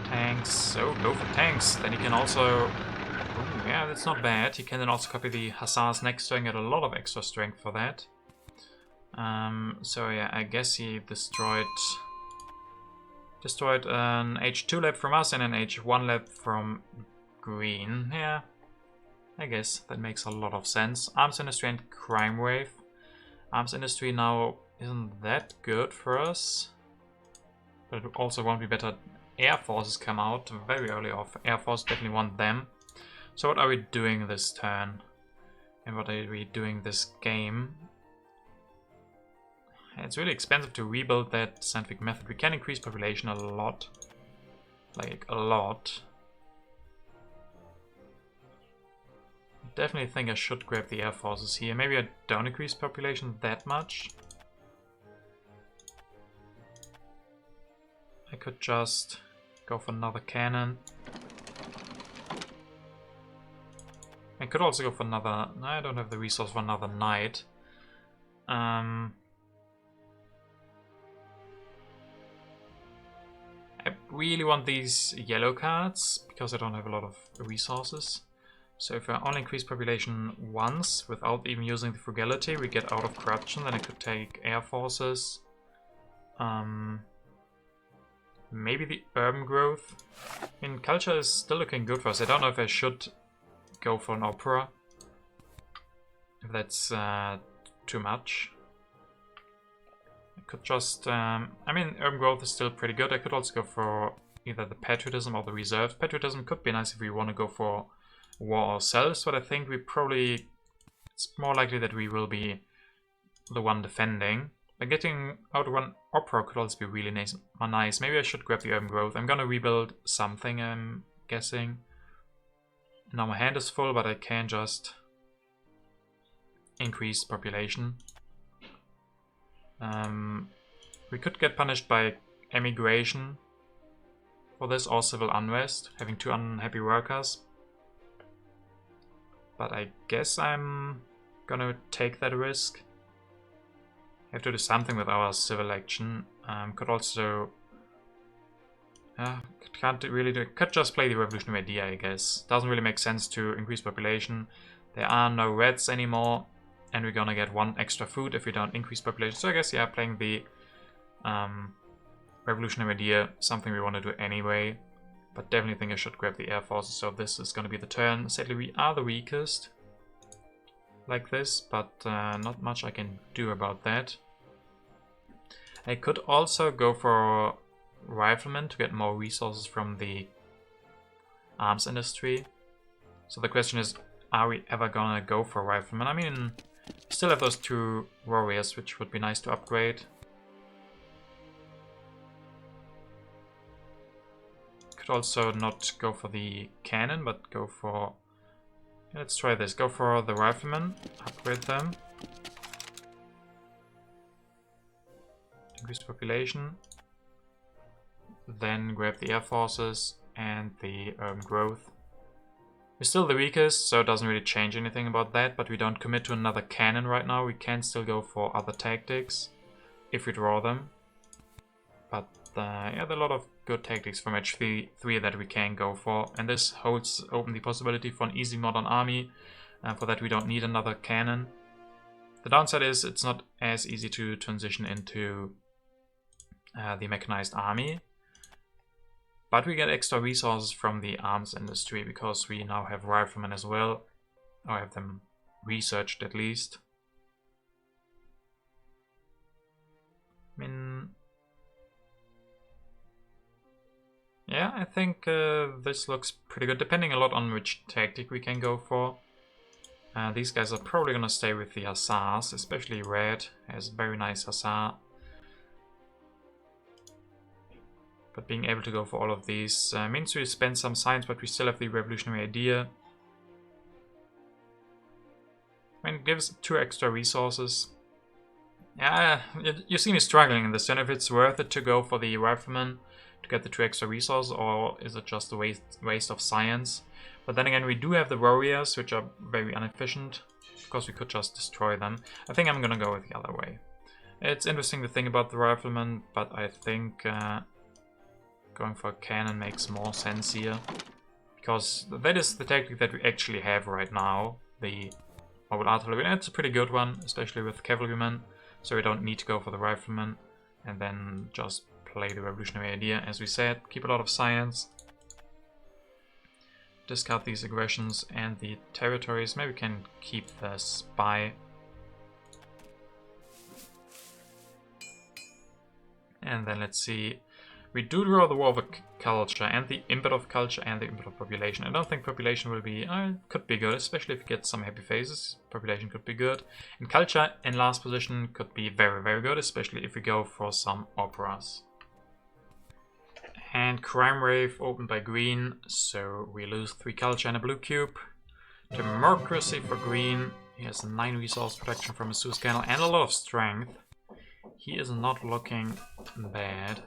S1: Tanks, oh, go for tanks. Then he can also, ooh, yeah, that's not bad. He can then also copy the hussars next turn and get a lot of extra strength for that. So yeah, I guess he destroyed an H2 lab from us and an H1 lab from green. Yeah, I guess that makes a lot of sense. Arms industry and crime wave. Arms industry now isn't that good for us. But it also won't be better. Air forces come out very early off. Air force definitely want them. So what are we doing this turn? And what are we doing this game? It's really expensive to rebuild that scientific method. We can increase population a lot. Like, a lot. Definitely think I should grab the air forces here. Maybe I don't increase population that much. I could just go for another cannon. I could also go for another... No, I don't have the resource for another knight. I really want these yellow cards, because I don't have a lot of resources. So if I only increase population once, without even using the frugality, we get out of corruption, then I could take air forces. Maybe the urban growth. I mean, culture is still looking good for us. I don't know if I should go for an opera. If that's too much. I could just, I mean, urban growth is still pretty good. I could also go for either the patriotism or the reserve. Patriotism could be nice if we want to go for war ourselves, but I think we probably, it's more likely that we will be the one defending. But getting out one opera could also be really nice. Maybe I should grab the urban growth. I'm gonna rebuild something, I'm guessing. Now my hand is full, but I can just increase population. We could get punished by emigration for this, or civil unrest, having 2 unhappy workers. But I guess I'm gonna take that risk. Have to do something with our civil action. Could also... can't really do... Could just play the revolutionary idea, I guess. Doesn't really make sense to increase population. There are no reds anymore. And we're gonna get 1 extra food if we don't increase population. So I guess, yeah, playing the revolutionary idea, something we want to do anyway. But definitely think I should grab the air forces. So this is gonna be the turn. Sadly, we are the weakest. Like this, but not much I can do about that. I could also go for rifleman to get more resources from the arms industry. So the question is, are we ever gonna go for rifleman? I mean, we still have those 2 warriors, which would be nice to upgrade. Could also not go for the cannon, but go for... Let's try this. Go for the riflemen, upgrade them. Increase population. Then grab the air forces and the growth. We're still the weakest, so it doesn't really change anything about that, but we don't commit to another cannon right now. We can still go for other tactics if we draw them. But yeah, there are a lot of good tactics from match 3 that we can go for, and this holds open the possibility for an easy modern army. For that we don't need another cannon. The downside is it's not as easy to transition into the mechanized army. But we get extra resources from the arms industry because we now have riflemen as well. Or have them researched at least. I mean... Yeah, I think this looks pretty good, depending a lot on which tactic we can go for. These guys are probably going to stay with the hussars, especially Red has a very nice hussar. But being able to go for all of these means we spend some science, but we still have the revolutionary idea. I mean, it gives 2 extra resources. Yeah, you see me struggling in this, and if it's worth it to go for the rifleman to get the 2 extra resources, or is it just a waste of science? But then again, we do have the warriors, which are very inefficient. Of course, we could just destroy them. I think I'm gonna go with the other way. It's interesting to think about the rifleman, but I think going for a cannon makes more sense here. Because that is the tactic that we actually have right now. The mobile artillery. And it's a pretty good one, especially with cavalrymen. So we don't need to go for the rifleman. And then just play the revolutionary idea. As we said, keep a lot of science. Discard these aggressions and the territories. Maybe we can keep the spy. And then let's see. We do draw the War of Culture and the Impet of Culture and the Impet of Population. I don't think population will be... could be good, especially if we get some happy faces. Population could be good. And culture in last position could be very, very good, especially if we go for some operas. And Crime Wave opened by green, so we lose 3 culture and a blue cube. Democracy for green. He has 9 resource protection from a Suez Canal and a lot of strength. He is not looking bad.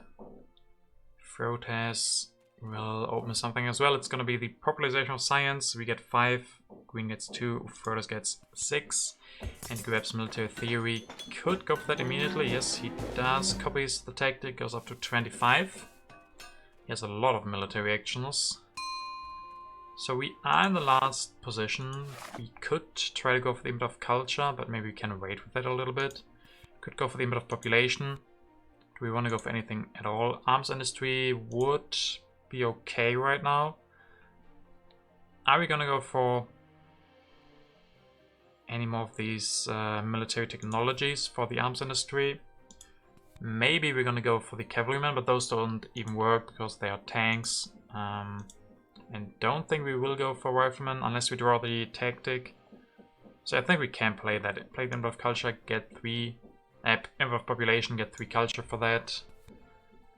S1: Protests will open something as well. It's going to be the popularization of science. We get 5, green gets 2, Frotus gets 6, and grabs military theory. Could go for that immediately. Yes, he does. Copies the tactic, goes up to 25. He has a lot of military actions. So we are in the last position. We could try to go for the Impet of Culture, but maybe we can wait with that a little bit. Could go for the Impet of Population. Do we want to go for anything at all? Arms industry would be okay right now. Are we going to go for any more of these military technologies for the arms industry? Maybe we're going to go for the cavalrymen, but those don't even work because they are tanks. And don't think we will go for riflemen unless we draw the tactic. So I think we can play that. Play the Impet of Culture, get 3... Impet of Population, get 3 culture for that.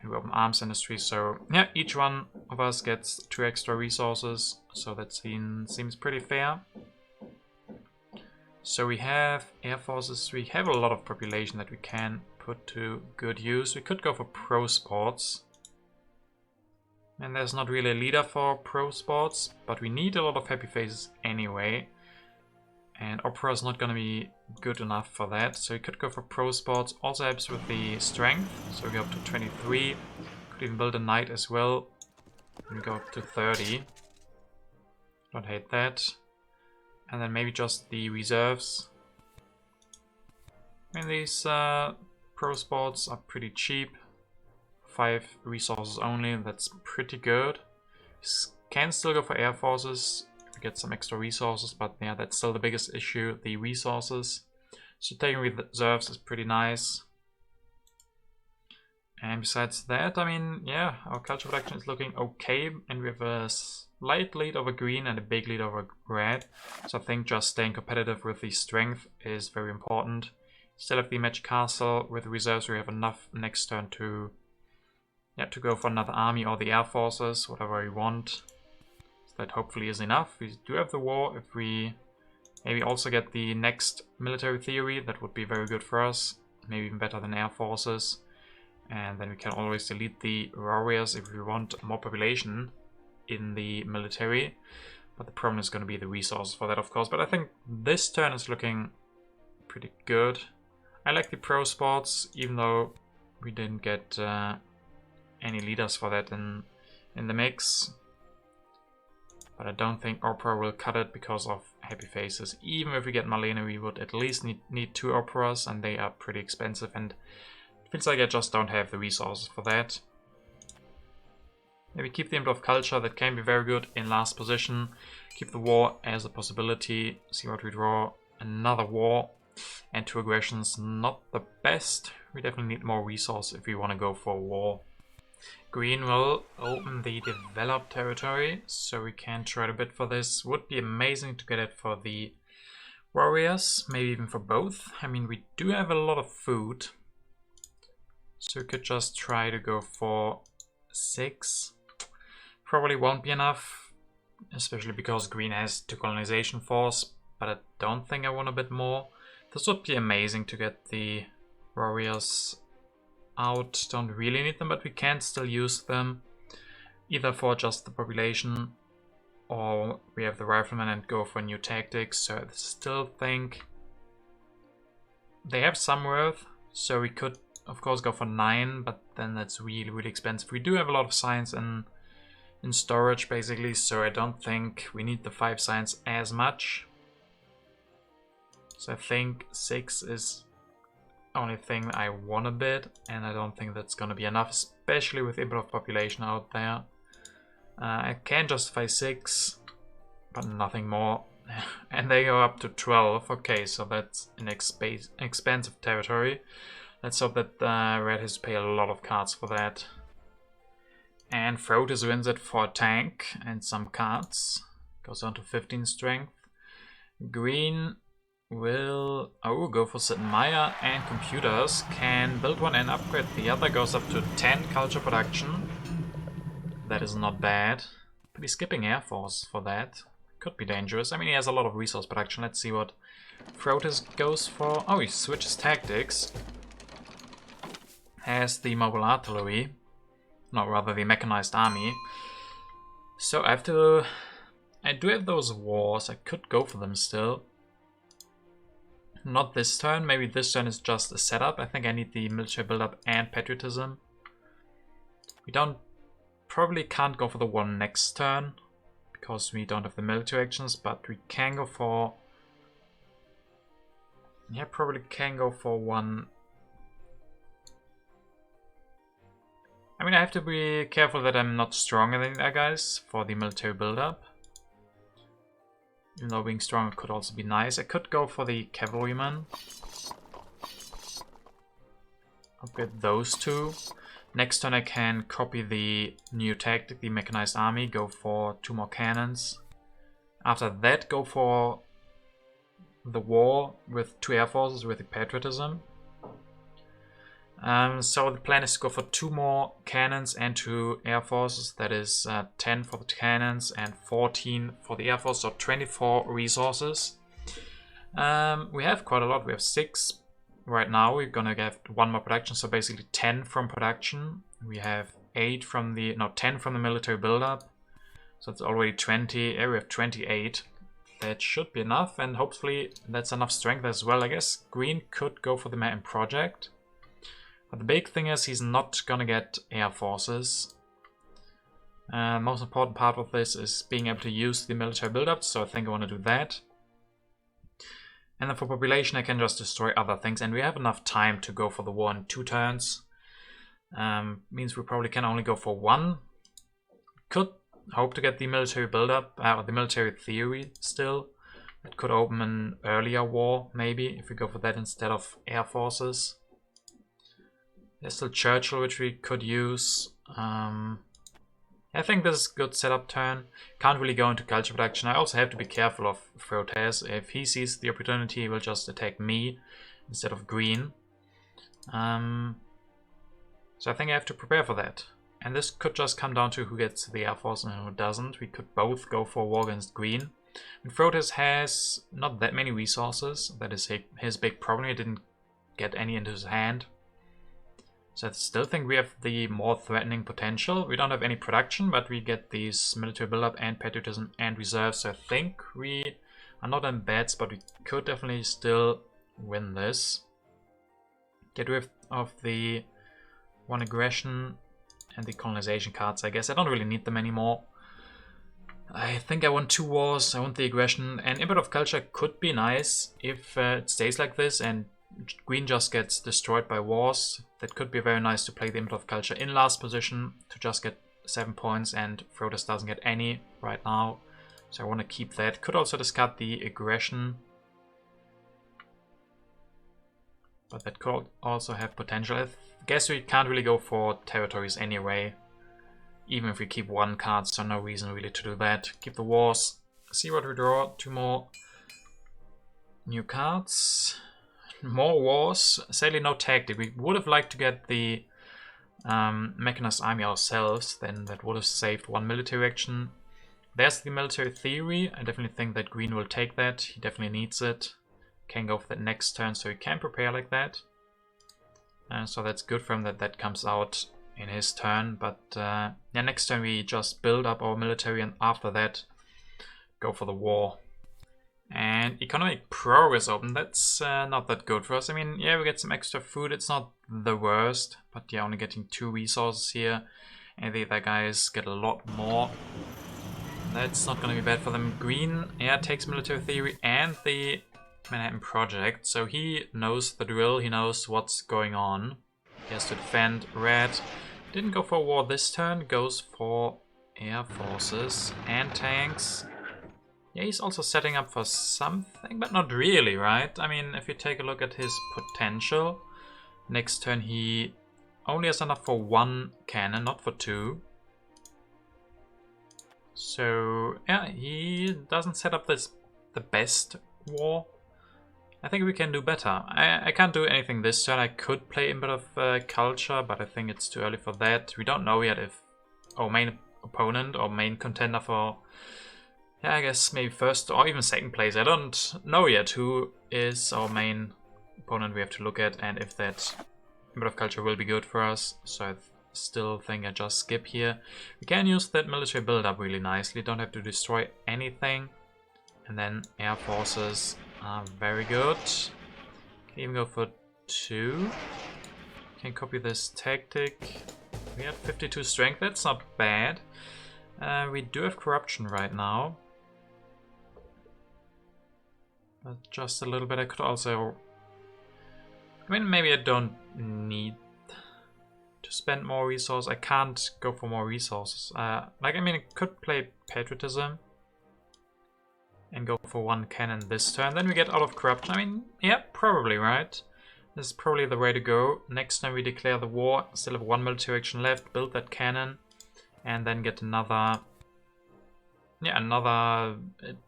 S1: And we open arms industry, so yeah, each one of us gets 2 extra resources. So that seems pretty fair. So we have air forces, we have a lot of population that we can put to good use. We could go for pro sports. And there's not really a leader for pro sports, but we need a lot of happy faces anyway. And opera is not going to be good enough for that, so we could go for pro sports. Also helps with the strength, so we go up to 23. Could even build a knight as well. And we go up to 30. Don't hate that. And then maybe just the reserves. I mean, these pro sports are pretty cheap. 5 resources only, that's pretty good. Can still go for air forces. Get some extra resources, but yeah, that's still the biggest issue, the resources. So taking reserves is pretty nice. And besides that, I mean, yeah, our culture production is looking okay, and we have a slight lead over green and a big lead over red. So I think just staying competitive with the strength is very important. Still have the magic castle with reserves. We have enough next turn to go for another army or the air forces, whatever we want. So that hopefully is enough. We do have the war. If we maybe also get the next military theory, that would be very good for us. Maybe even better than air forces. And then we can always delete the warriors if we want more population in the military. But the problem is going to be the resources for that, of course. But I think this turn is looking pretty good. I like the pro sports, even though we didn't get any leaders for that in the mix. But I don't think Opera will cut it because of happy faces. Even if we get Marlene, we would at least need 2 operas, and they are pretty expensive, and it feels like I just don't have the resources for that. Maybe keep the Emblem of Culture, that can be very good in last position. Keep the war as a possibility. See what we draw. Another war and 2 aggressions, not the best. We definitely need more resource if we want to go for war. Green will open the developed territory, so we can try to bid for this. Would be amazing to get it for the warriors, maybe even for both. I mean, we do have a lot of food, so we could just try to go for 6. Probably won't be enough, especially because green has 2 colonization force, but I don't think I want a bit more. This would be amazing to get the warriors out. Don't really need them, but we can still use them either for just the population, or we have the riflemen and go for new tactics. So I still think they have some worth, so we could of course go for 9, but then that's really expensive. We do have a lot of science in storage basically, so I don't think we need the 5 science as much. So I think 6 is only thing I want a bit, and I don't think that's gonna be enough, especially with improved population out there. I can justify 6, but nothing more. And they go up to 12. Okay, so that's an expensive territory. Let's hope that red has to pay a lot of cards for that. And Frotus wins it for a tank and some cards. Goes on to 15 strength. Green will go for Sid Meier, and computers can build one and upgrade the other. Goes up to 10 culture production. That is not bad. But he's skipping Air Force for that. Could be dangerous. I mean, he has a lot of resource production. Let's see what Frotus goes for. Oh, he switches tactics. Has the mobile artillery. No, rather the mechanized army. So I do have those wars. I could go for them still. Not this turn. Maybe this turn is just a setup. I think I need the military buildup and patriotism. We probably can't go for the one next turn because we don't have the military actions, but we can go for... Yeah, probably can go for one. I mean, I have to be careful that I'm not stronger than that guys for the military buildup. Even though being stronger could also be nice. I could go for the cavalryman. Upgrade those 2. Next turn I can copy the new tactic, the mechanized army, go for 2 more cannons. After that, go for the war with 2 air forces with the patriotism. So the plan is to go for 2 more cannons and 2 air forces. That is 10 for the cannons and 14 for the air force, so 24 resources. We have quite a lot. We have 6 right now. We're gonna get 1 more production, so basically 10 from production. We have 10 from the military buildup, so it's already 20. We have 28. That should be enough, and hopefully that's enough strength as well. I guess green could go for the main project. But the big thing is he's not gonna get air forces. Most important part of this is being able to use the military buildup, so I think I want to do that. And then for population I can just destroy other things, and we have enough time to go for the war in 2 turns. Means we probably can only go for 1. Could hope to get the military buildup, or the military theory still. It could open an earlier war, maybe, if we go for that instead of air forces. There's still Churchill, which we could use. I think this is a good setup turn. Can't really go into culture production. I also have to be careful of Frotes. If he sees the opportunity, he will just attack me instead of green. So I think I have to prepare for that. And this could just come down to who gets the Air Force and who doesn't. We could both go for war against green. And Frotes has not that many resources. That is his big problem. He didn't get any into his hand. So I still think we have the more threatening potential. We don't have any production, but we get these military buildup and patriotism and reserves. So I think we are not in bad spot. We could definitely still win this. Get rid of the one aggression and the colonization cards, I guess. I don't really need them anymore. I think I want 2 wars. I want the aggression. And Input of Culture could be nice if it stays like this and green just gets destroyed by wars. That could be very nice to play the Input of Culture in last position to just get 7 points, and Frotes doesn't get any right now. So I want to keep that. Could also discard the aggression. But that could also have potential. I guess we can't really go for territories anyway. Even if we keep 1 card, so no reason really to do that. Keep the wars. See what we draw. 2 more new cards. More wars. Sadly no tactic. We would have liked to get the mechanized army ourselves. Then that would have saved 1 military action. There's the military theory. I definitely think that green will take that. He definitely needs it. Can go for that next turn, so he can prepare like that. So that's good for him that that comes out in his turn. But yeah, next turn we just build up our military, and after that go for the war. And economic progress open, that's not that good for us. I mean, yeah, we get some extra food, it's not the worst. But yeah, only getting 2 resources here. And the other guys get a lot more. That's not going to be bad for them. Green, yeah, takes military theory and the Manhattan Project, so he knows the drill, he knows what's going on. He has to defend. Red didn't go for war this turn, goes for air forces and tanks. Yeah, he's also setting up for something, but not really, right? I mean, if you take a look at his potential, next turn he only has enough for 1 cannon, not for 2. So yeah, he doesn't set up the best war. I think we can do better. I can't do anything this turn. I could play Input of Culture, but I think it's too early for that. We don't know yet if our main opponent or main contender for, yeah, I guess maybe first or even second place. I don't know yet who is our main opponent we have to look at, and if that Input of Culture will be good for us. So I still think I just skip here. We can use that military build-up really nicely. Don't have to destroy anything. And then air forces are very good. Can even go for 2. Can copy this tactic. We have 52 strength, that's not bad. We do have corruption right now. But just a little bit. I could also... I mean, maybe I don't need to spend more resources. I can't go for more resources. I mean, I could play patriotism and go for 1 cannon this turn. Then we get out of corruption. I mean, yeah, probably, right? This is probably the way to go. Next time we declare the war, still have 1 military action left, build that cannon, and then get another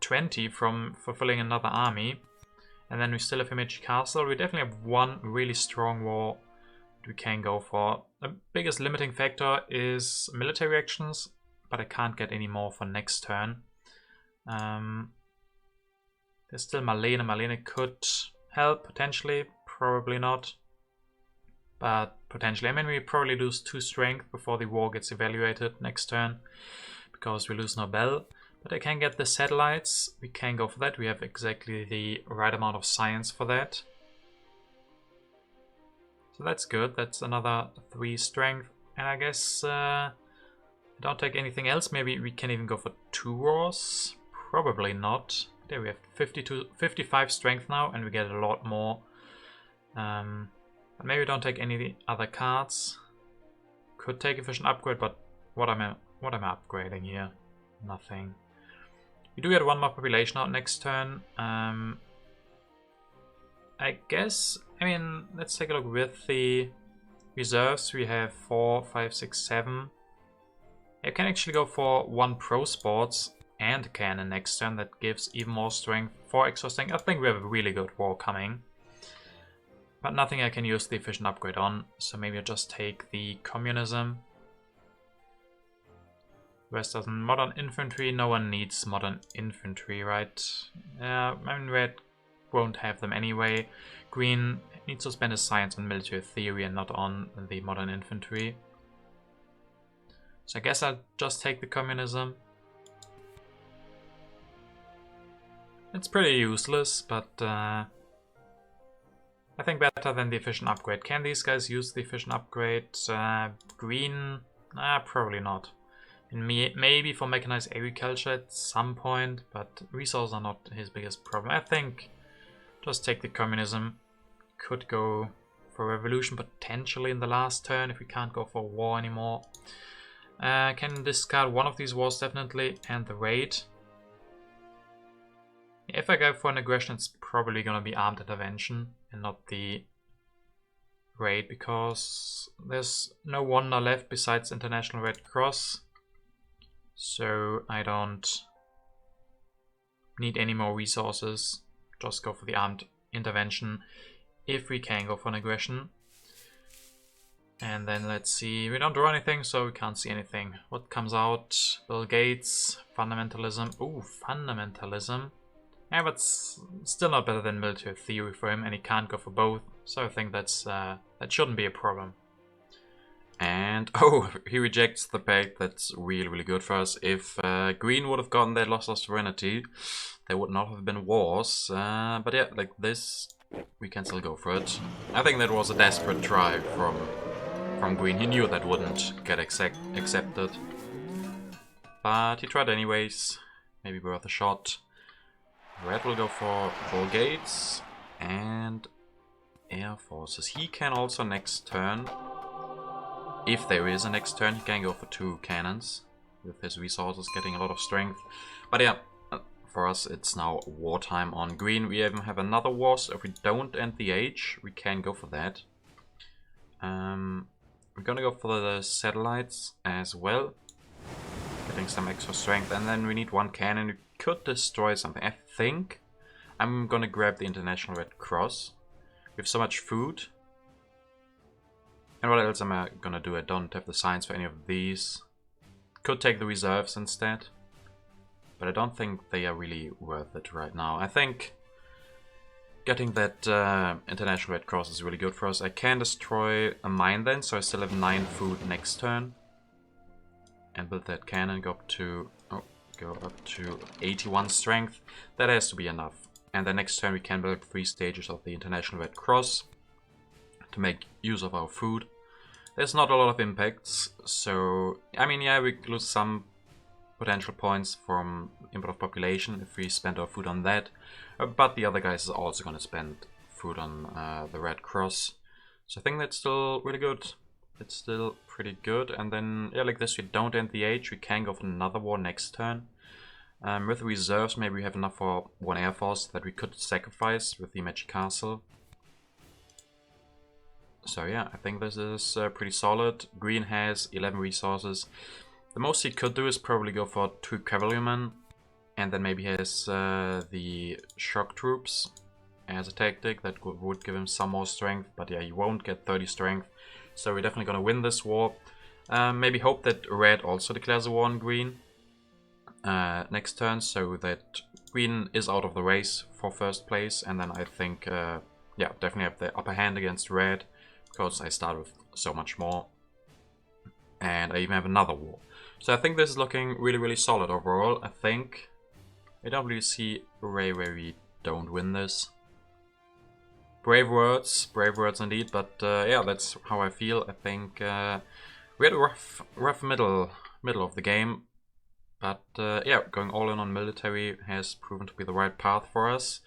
S1: 20 from fulfilling another army. And then we still have Himeji Castle. We definitely have 1 really strong war that we can go for. The biggest limiting factor is military actions, but I can't get any more for next turn. There's still Marlene. Marlene could help, potentially. Probably not. But potentially. I mean, we probably lose 2 strength before the war gets evaluated next turn, because we lose Nobel. But I can get the satellites. We can go for that. We have exactly the right amount of science for that. So that's good. That's another 3 strength. And I guess I don't take anything else. Maybe we can even go for 2 wars. Probably not. There we have 55 strength now, and we get a lot more. But maybe we don't take any other cards. Could take efficient upgrade, but what am I upgrading here? Nothing. We do get 1 more population out next turn. I guess, I mean, let's take a look with the... reserves, we have 4, 5, 6, 7. You can actually go for 1 pro sports and a cannon next turn. That gives even more strength, 4 extra strength. I think we have a really good war coming. But nothing I can use the efficient upgrade on, so maybe I'll just take the communism. West doesn't. Modern infantry, no one needs modern infantry, right? Yeah, I mean, red won't have them anyway. Green needs to spend his science on military theory and not on the modern infantry. So I guess I'll just take the communism. It's pretty useless, but I think better than the efficient upgrade. Can these guys use the efficient upgrade? Green? Probably not. And maybe for mechanized agriculture at some point, but resources are not his biggest problem. I think just take the communism. Could go for revolution potentially in the last turn if we can't go for war anymore. Can discard one of these wars definitely, and the raid. If I go for an aggression, it's probably gonna be armed intervention and not the raid, because there's no wonder left besides International Red Cross. So I don't need any more resources. Just go for the armed intervention if we can go for an aggression. And then let's see, we don't draw anything, so we can't see anything. What comes out? Bill Gates, fundamentalism. Ooh, fundamentalism. Yeah, but still not better than military theory for him, and he can't go for both. So I think that's that shouldn't be a problem. And, oh, he rejects the pact. That's really, really good for us. If Green would have gotten that loss of sovereignty, there would not have been wars. But yeah, like this, we can still go for it. I think that was a desperate try from Green. He knew that wouldn't get accepted. But he tried anyways. Maybe worth a shot. Red will go for Bill Gates and Air Forces. He can also next turn. If there is a next turn, he can go for 2 cannons with his resources getting a lot of strength. But yeah, for us it's now wartime on Green. We even have another war, so if we don't end the age, we can go for that. We're gonna go for the satellites as well, getting some extra strength, and then we need 1 cannon. We could destroy something. I think I'm gonna grab the International Red Cross. We have so much food. And what else am I gonna do? I don't have the science for any of these. Could take the reserves instead. But I don't think they are really worth it right now. I think getting that International Red Cross is really good for us. I can destroy a mine then, so I still have 9 food next turn. And build that cannon, go up to 81 strength. That has to be enough. And the next turn we can build 3 stages of the International Red Cross to make use of our food. There's not a lot of impacts, so I mean, yeah, we lose some potential points from import of population if we spend our food on that, but the other guys are also going to spend food on the Red Cross, so I think that's still really good. It's still pretty good. And then yeah, like this, we don't end the age. We can go for another war next turn. With reserves, maybe we have enough for 1 air force that we could sacrifice with the Magic Castle. So yeah, I think this is pretty solid. Green has 11 resources. The most he could do is probably go for 2 cavalrymen, and then maybe he has the shock troops as a tactic. That would give him some more strength, but yeah, he won't get 30 strength. So we're definitely gonna win this war. Maybe hope that Red also declares a war on Green next turn, so that Green is out of the race for first place, and then I think yeah, definitely have the upper hand against Red, because I start with so much more. And I even have another war. So I think this is looking really, really solid overall. I think I don't really see a way where we don't win this. Brave words indeed, but yeah, that's how I feel. I think we had a rough middle of the game, but yeah, going all in on military has proven to be the right path for us.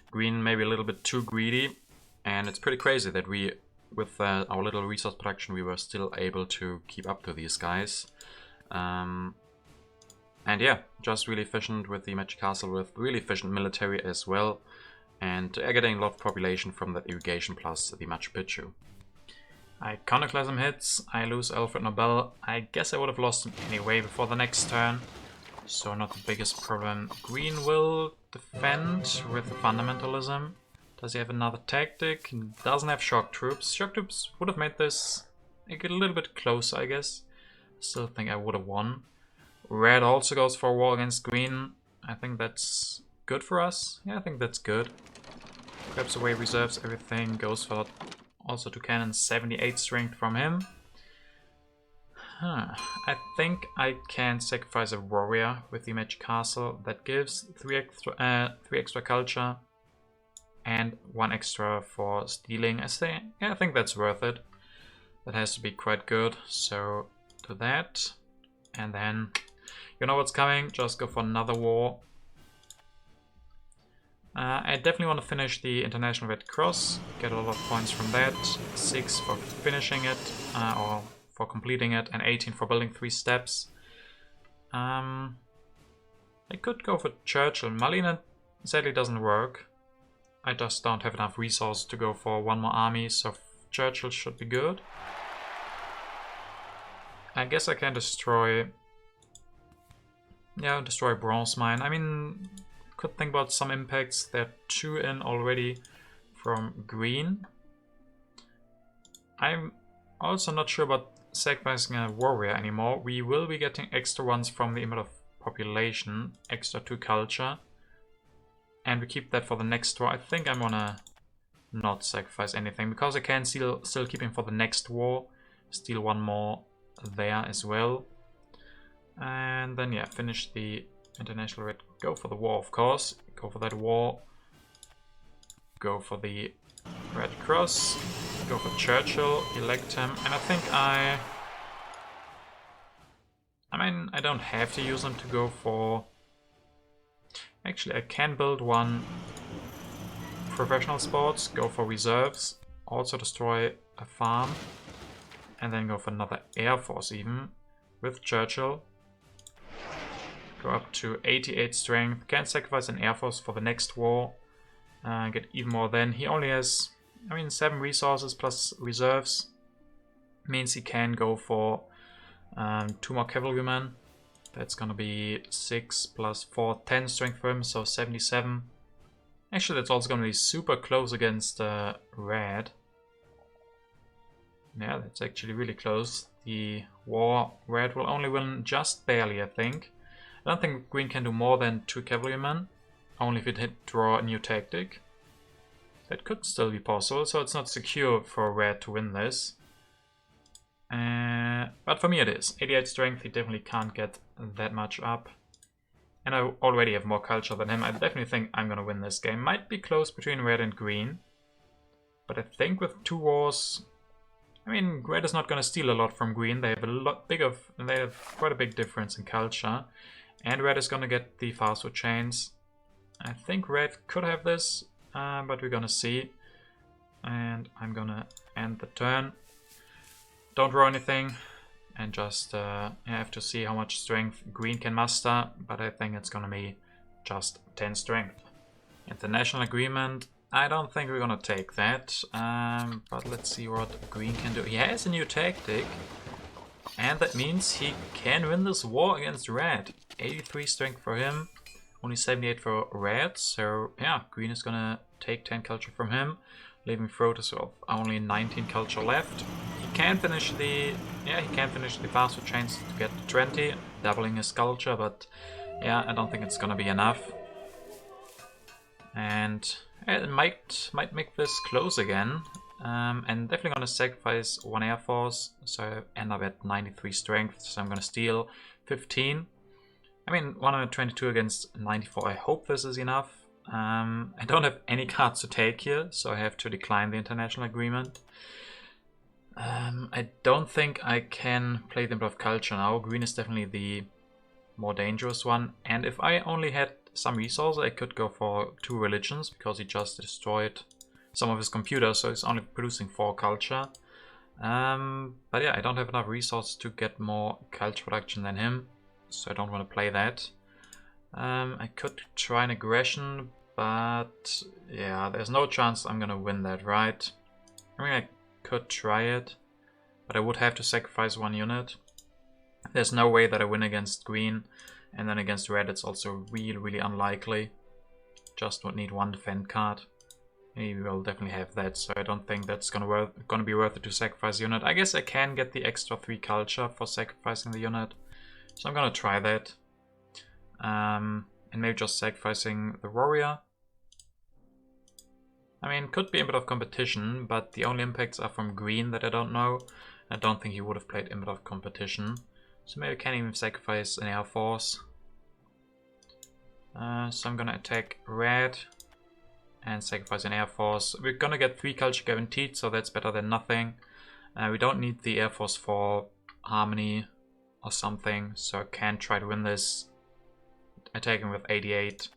S1: Green maybe a little bit too greedy, and it's pretty crazy that we, with our little resource production, we were still able to keep up to these guys. And yeah, just really efficient with the Magic Castle, with really efficient military as well. And getting a lot of population from that irrigation plus the Machu Picchu. Iconoclasm hits, I lose Alfred Nobel. I guess I would have lost him anyway before the next turn, so not the biggest problem. Green will defend with Fundamentalism. Does he have another tactic? He doesn't have Shock Troops. Shock Troops would have made this a little bit closer, I guess. Still think I would have won. Red also goes for a war against green. I think that's good for us. Yeah, I think that's good. Grabs away reserves, everything. Goes for also to cannon, 78 strength from him. I think I can sacrifice a warrior with the Magic Castle. That gives 3 extra culture and 1 extra for stealing. I think that's worth it. That has to be quite good. So do that. And then you know what's coming. Just go for another war. I definitely want to finish the International Red Cross. Get a lot of points from that. 6 for finishing it, or for completing it, and 18 for building 3 steps. I could go for Churchill. Malina sadly doesn't work. I just don't have enough resources to go for 1 more army, so Churchill should be good. I guess I can destroy... Yeah, destroy Bronze Mine. I mean, could think about some impacts. There are 2 in already from green. I'm also not sure about sacrificing a warrior anymore. We will be getting extra ones from the amount of population, extra 2 culture. And we keep that for the next war. I think I'm gonna not sacrifice anything, because I can still keep him for the next war. Steal 1 more there as well. And then yeah, finish the International Red. Go for the war, of course. Go for that war. Go for the Red Cross. Go for Churchill. Elect him. And I think I mean, I don't have to use them to go for... Actually, I can build 1 professional sports. Go for reserves. Also destroy a farm. And then go for another Air Force even. With Churchill. Go up to 88 strength. Can sacrifice an Air Force for the next war. Get even more then. He only has, I mean, 7 resources plus reserves. Means he can go for 2 more cavalrymen. That's gonna be 6 plus 4, 10 strength for him, so 77. Actually, that's also gonna be super close against red. Yeah, that's actually really close. The war, red will only win just barely, I think. I don't think green can do more than 2 cavalrymen, only if it draw a new tactic. That could still be possible, so it's not secure for red to win this. But for me it is. 88 strength, he definitely can't get that much up. And I already have more culture than him. I definitely think I'm gonna win this game. Might be close between red and green. But I think with 2 wars... I mean, red is not gonna steal a lot from green. They have they have quite a big difference in culture. And red is gonna get the fast food chains. I think red could have this, but we're gonna see. And I'm gonna end the turn. Don't draw anything, and just have to see how much strength green can muster, but I think it's gonna be just 10 strength. International agreement, I don't think we're gonna take that, but let's see what green can do. He has a new tactic, and that means he can win this war against red. 83 strength for him, only 78 for red, so yeah, green is gonna take 10 culture from him, leaving Frotus with only 19 culture left. He can finish the fast food chains to get 20, doubling his culture, but yeah, I don't think it's gonna be enough. And it might make this close again. And definitely gonna sacrifice 1 Air Force, so I end up at 93 strength, so I'm gonna steal 15. I mean, 122 against 94, I hope this is enough. I don't have any cards to take here, so I have to decline the international agreement. I don't think I can play the of culture now. Green is definitely the more dangerous one, and if I only had some resources, I could go for 2 religions, because he just destroyed some of his computers, so he's only producing 4 culture. But yeah, I don't have enough resources to get more culture production than him, so I don't want to play that. I could try an aggression, but yeah, there's no chance I'm gonna win that, right? I mean, I could try it. but I would have to sacrifice 1 unit. There's no way that I win against green, and then against red it's also really unlikely. Just would need 1 defend card. He will definitely have that, so I don't think that's gonna be worth it to sacrifice unit. I guess I can get the extra 3 culture for sacrificing the unit, so I'm gonna try that. And maybe just sacrificing the warrior. I mean, could be a bit of competition, but the only impacts are from green that I don't know. I don't think he would have played a bit of competition. So maybe I can't even sacrifice an air force. So I'm gonna attack red and sacrifice an air force. We're gonna get 3 culture guaranteed, so that's better than nothing. We don't need the air force for harmony or something, so I can try to win this attacking with 88.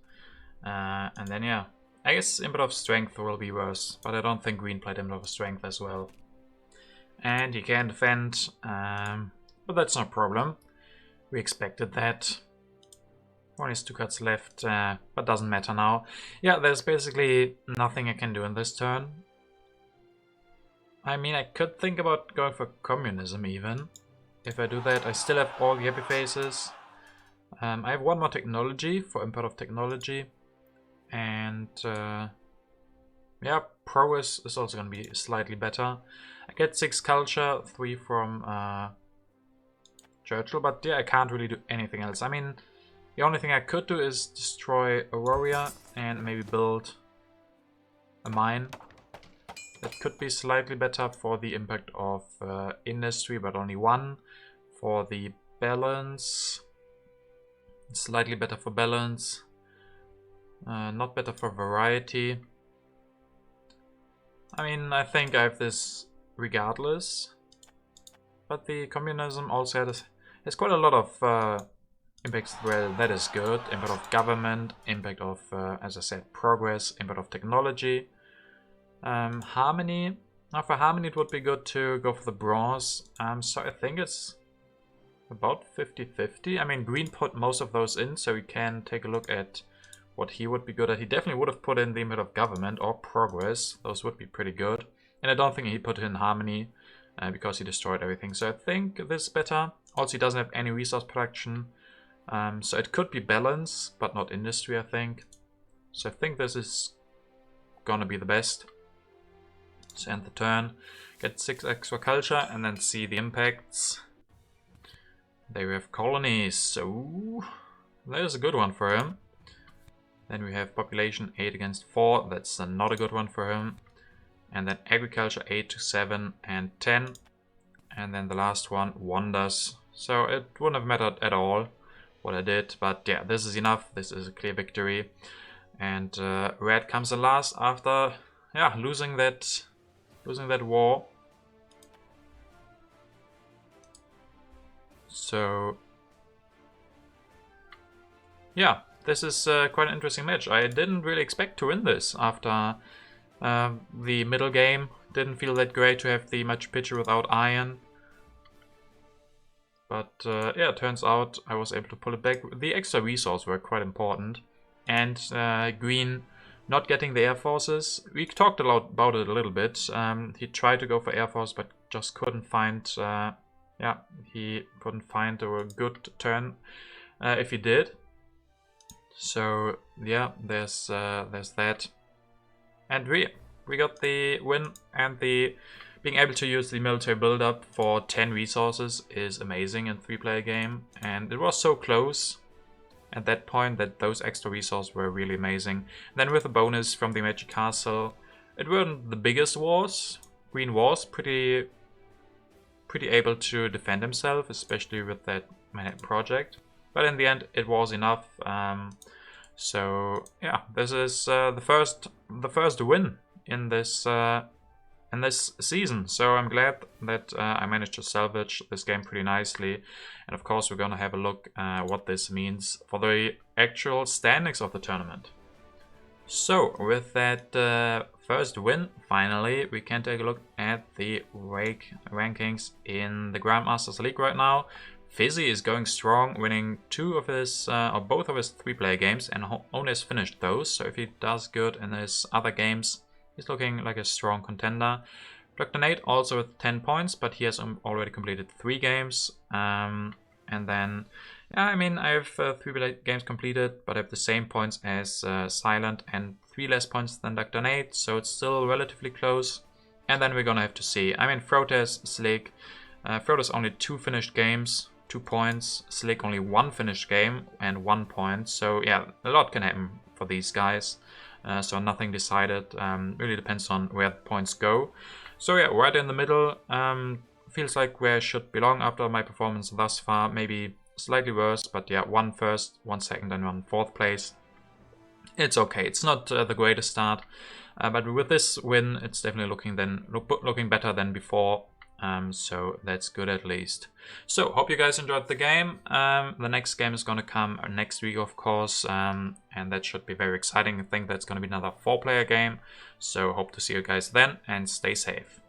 S1: And then yeah, I guess Input of Strength will be worse, but I don't think green played Input of Strength as well. And he can defend, but that's no problem. We expected that. One is 2 cards left, but doesn't matter now. Yeah, there's basically nothing I can do in this turn. I mean, I could think about going for communism even. If I do that, I still have all the happy faces. I have 1 more technology for Input of Technology. And yeah, progress is also going to be slightly better. I get 6 culture, 3 from Churchill, but yeah, I can't really do anything else. I mean, the only thing I could do is destroy a warrior and maybe build a mine. That could be slightly better for the impact of industry, but only 1. For the balance, slightly better for balance. Not better for variety. I mean, I think I have this regardless. But the communism also has quite a lot of impacts. Well, that is good. Impact of government, impact of, as I said, progress, impact of technology. Harmony. Now for harmony it would be good to go for the bronze. So I think it's about 50-50. I mean, green put most of those in, so we can take a look at what he would be good at. He definitely would have put in the impact of government or progress. Those would be pretty good. And I don't think he put in harmony because he destroyed everything. So I think this is better. Also, he doesn't have any resource production. So it could be balance, but not industry, I think. So I think this is gonna be the best. Let's end the turn. Get 6 extra culture and then see the impacts. There we have colonies. So that is a good one for him. Then we have population 8 against 4. That's not a good one for him. And then agriculture 8 to 7 and 10. And then the last one, wonders. So it wouldn't have mattered at all what I did. But yeah, this is enough. This is a clear victory. And red comes in last after losing that war. So yeah. This is quite an interesting match. I didn't really expect to win this after the middle game. Didn't feel that great to have the Machu Picchu without iron. But yeah, it turns out I was able to pull it back. The extra resource were quite important. And green not getting the air forces. We talked about it a little bit. He tried to go for air force but just couldn't find... he couldn't find a good turn if he did. So yeah, there's that, and we got the win, and the being able to use the military build-up for 10 resources is amazing in a 3-player game, and it was so close at that point that those extra resources were really amazing. And then with the bonus from the Magic Castle, it weren't the biggest wars. Green was pretty able to defend himself, especially with that Manhattan project. But in the end, it was enough. So yeah, this is the first win in this season. So I'm glad that I managed to salvage this game pretty nicely. And of course, we're gonna have a look what this means for the actual standings of the tournament. So with that first win, finally, we can take a look at the rankings in the Grandmasters League right now. Fizzy is going strong, winning both of his 3-player games, and only has finished those. So if he does good in his other games, he's looking like a strong contender. Dr. Nate also with 10 points, but he has already completed 3 games. And then, yeah, I mean, I have 3 games completed, but I have the same points as Silent and 3 less points than Dr. Nate, so it's still relatively close. And then we're gonna have to see. I mean, Frotes, Slick. Frotes only 2 finished games, 2 points. Slick only 1 finished game and 1 point. So yeah, a lot can happen for these guys. So nothing decided. Really depends on where the points go. So yeah, right in the middle. Feels like where I should belong after my performance thus far. Maybe slightly worse, but yeah, 1 first, 1 second, and 1 fourth place. It's okay. It's not the greatest start, but with this win, it's definitely looking better than before. So that's good at least. So hope you guys enjoyed the game. The next game is gonna come next week, of course, and that should be very exciting. I think that's gonna be another 4-player game. So hope to see you guys then, and stay safe.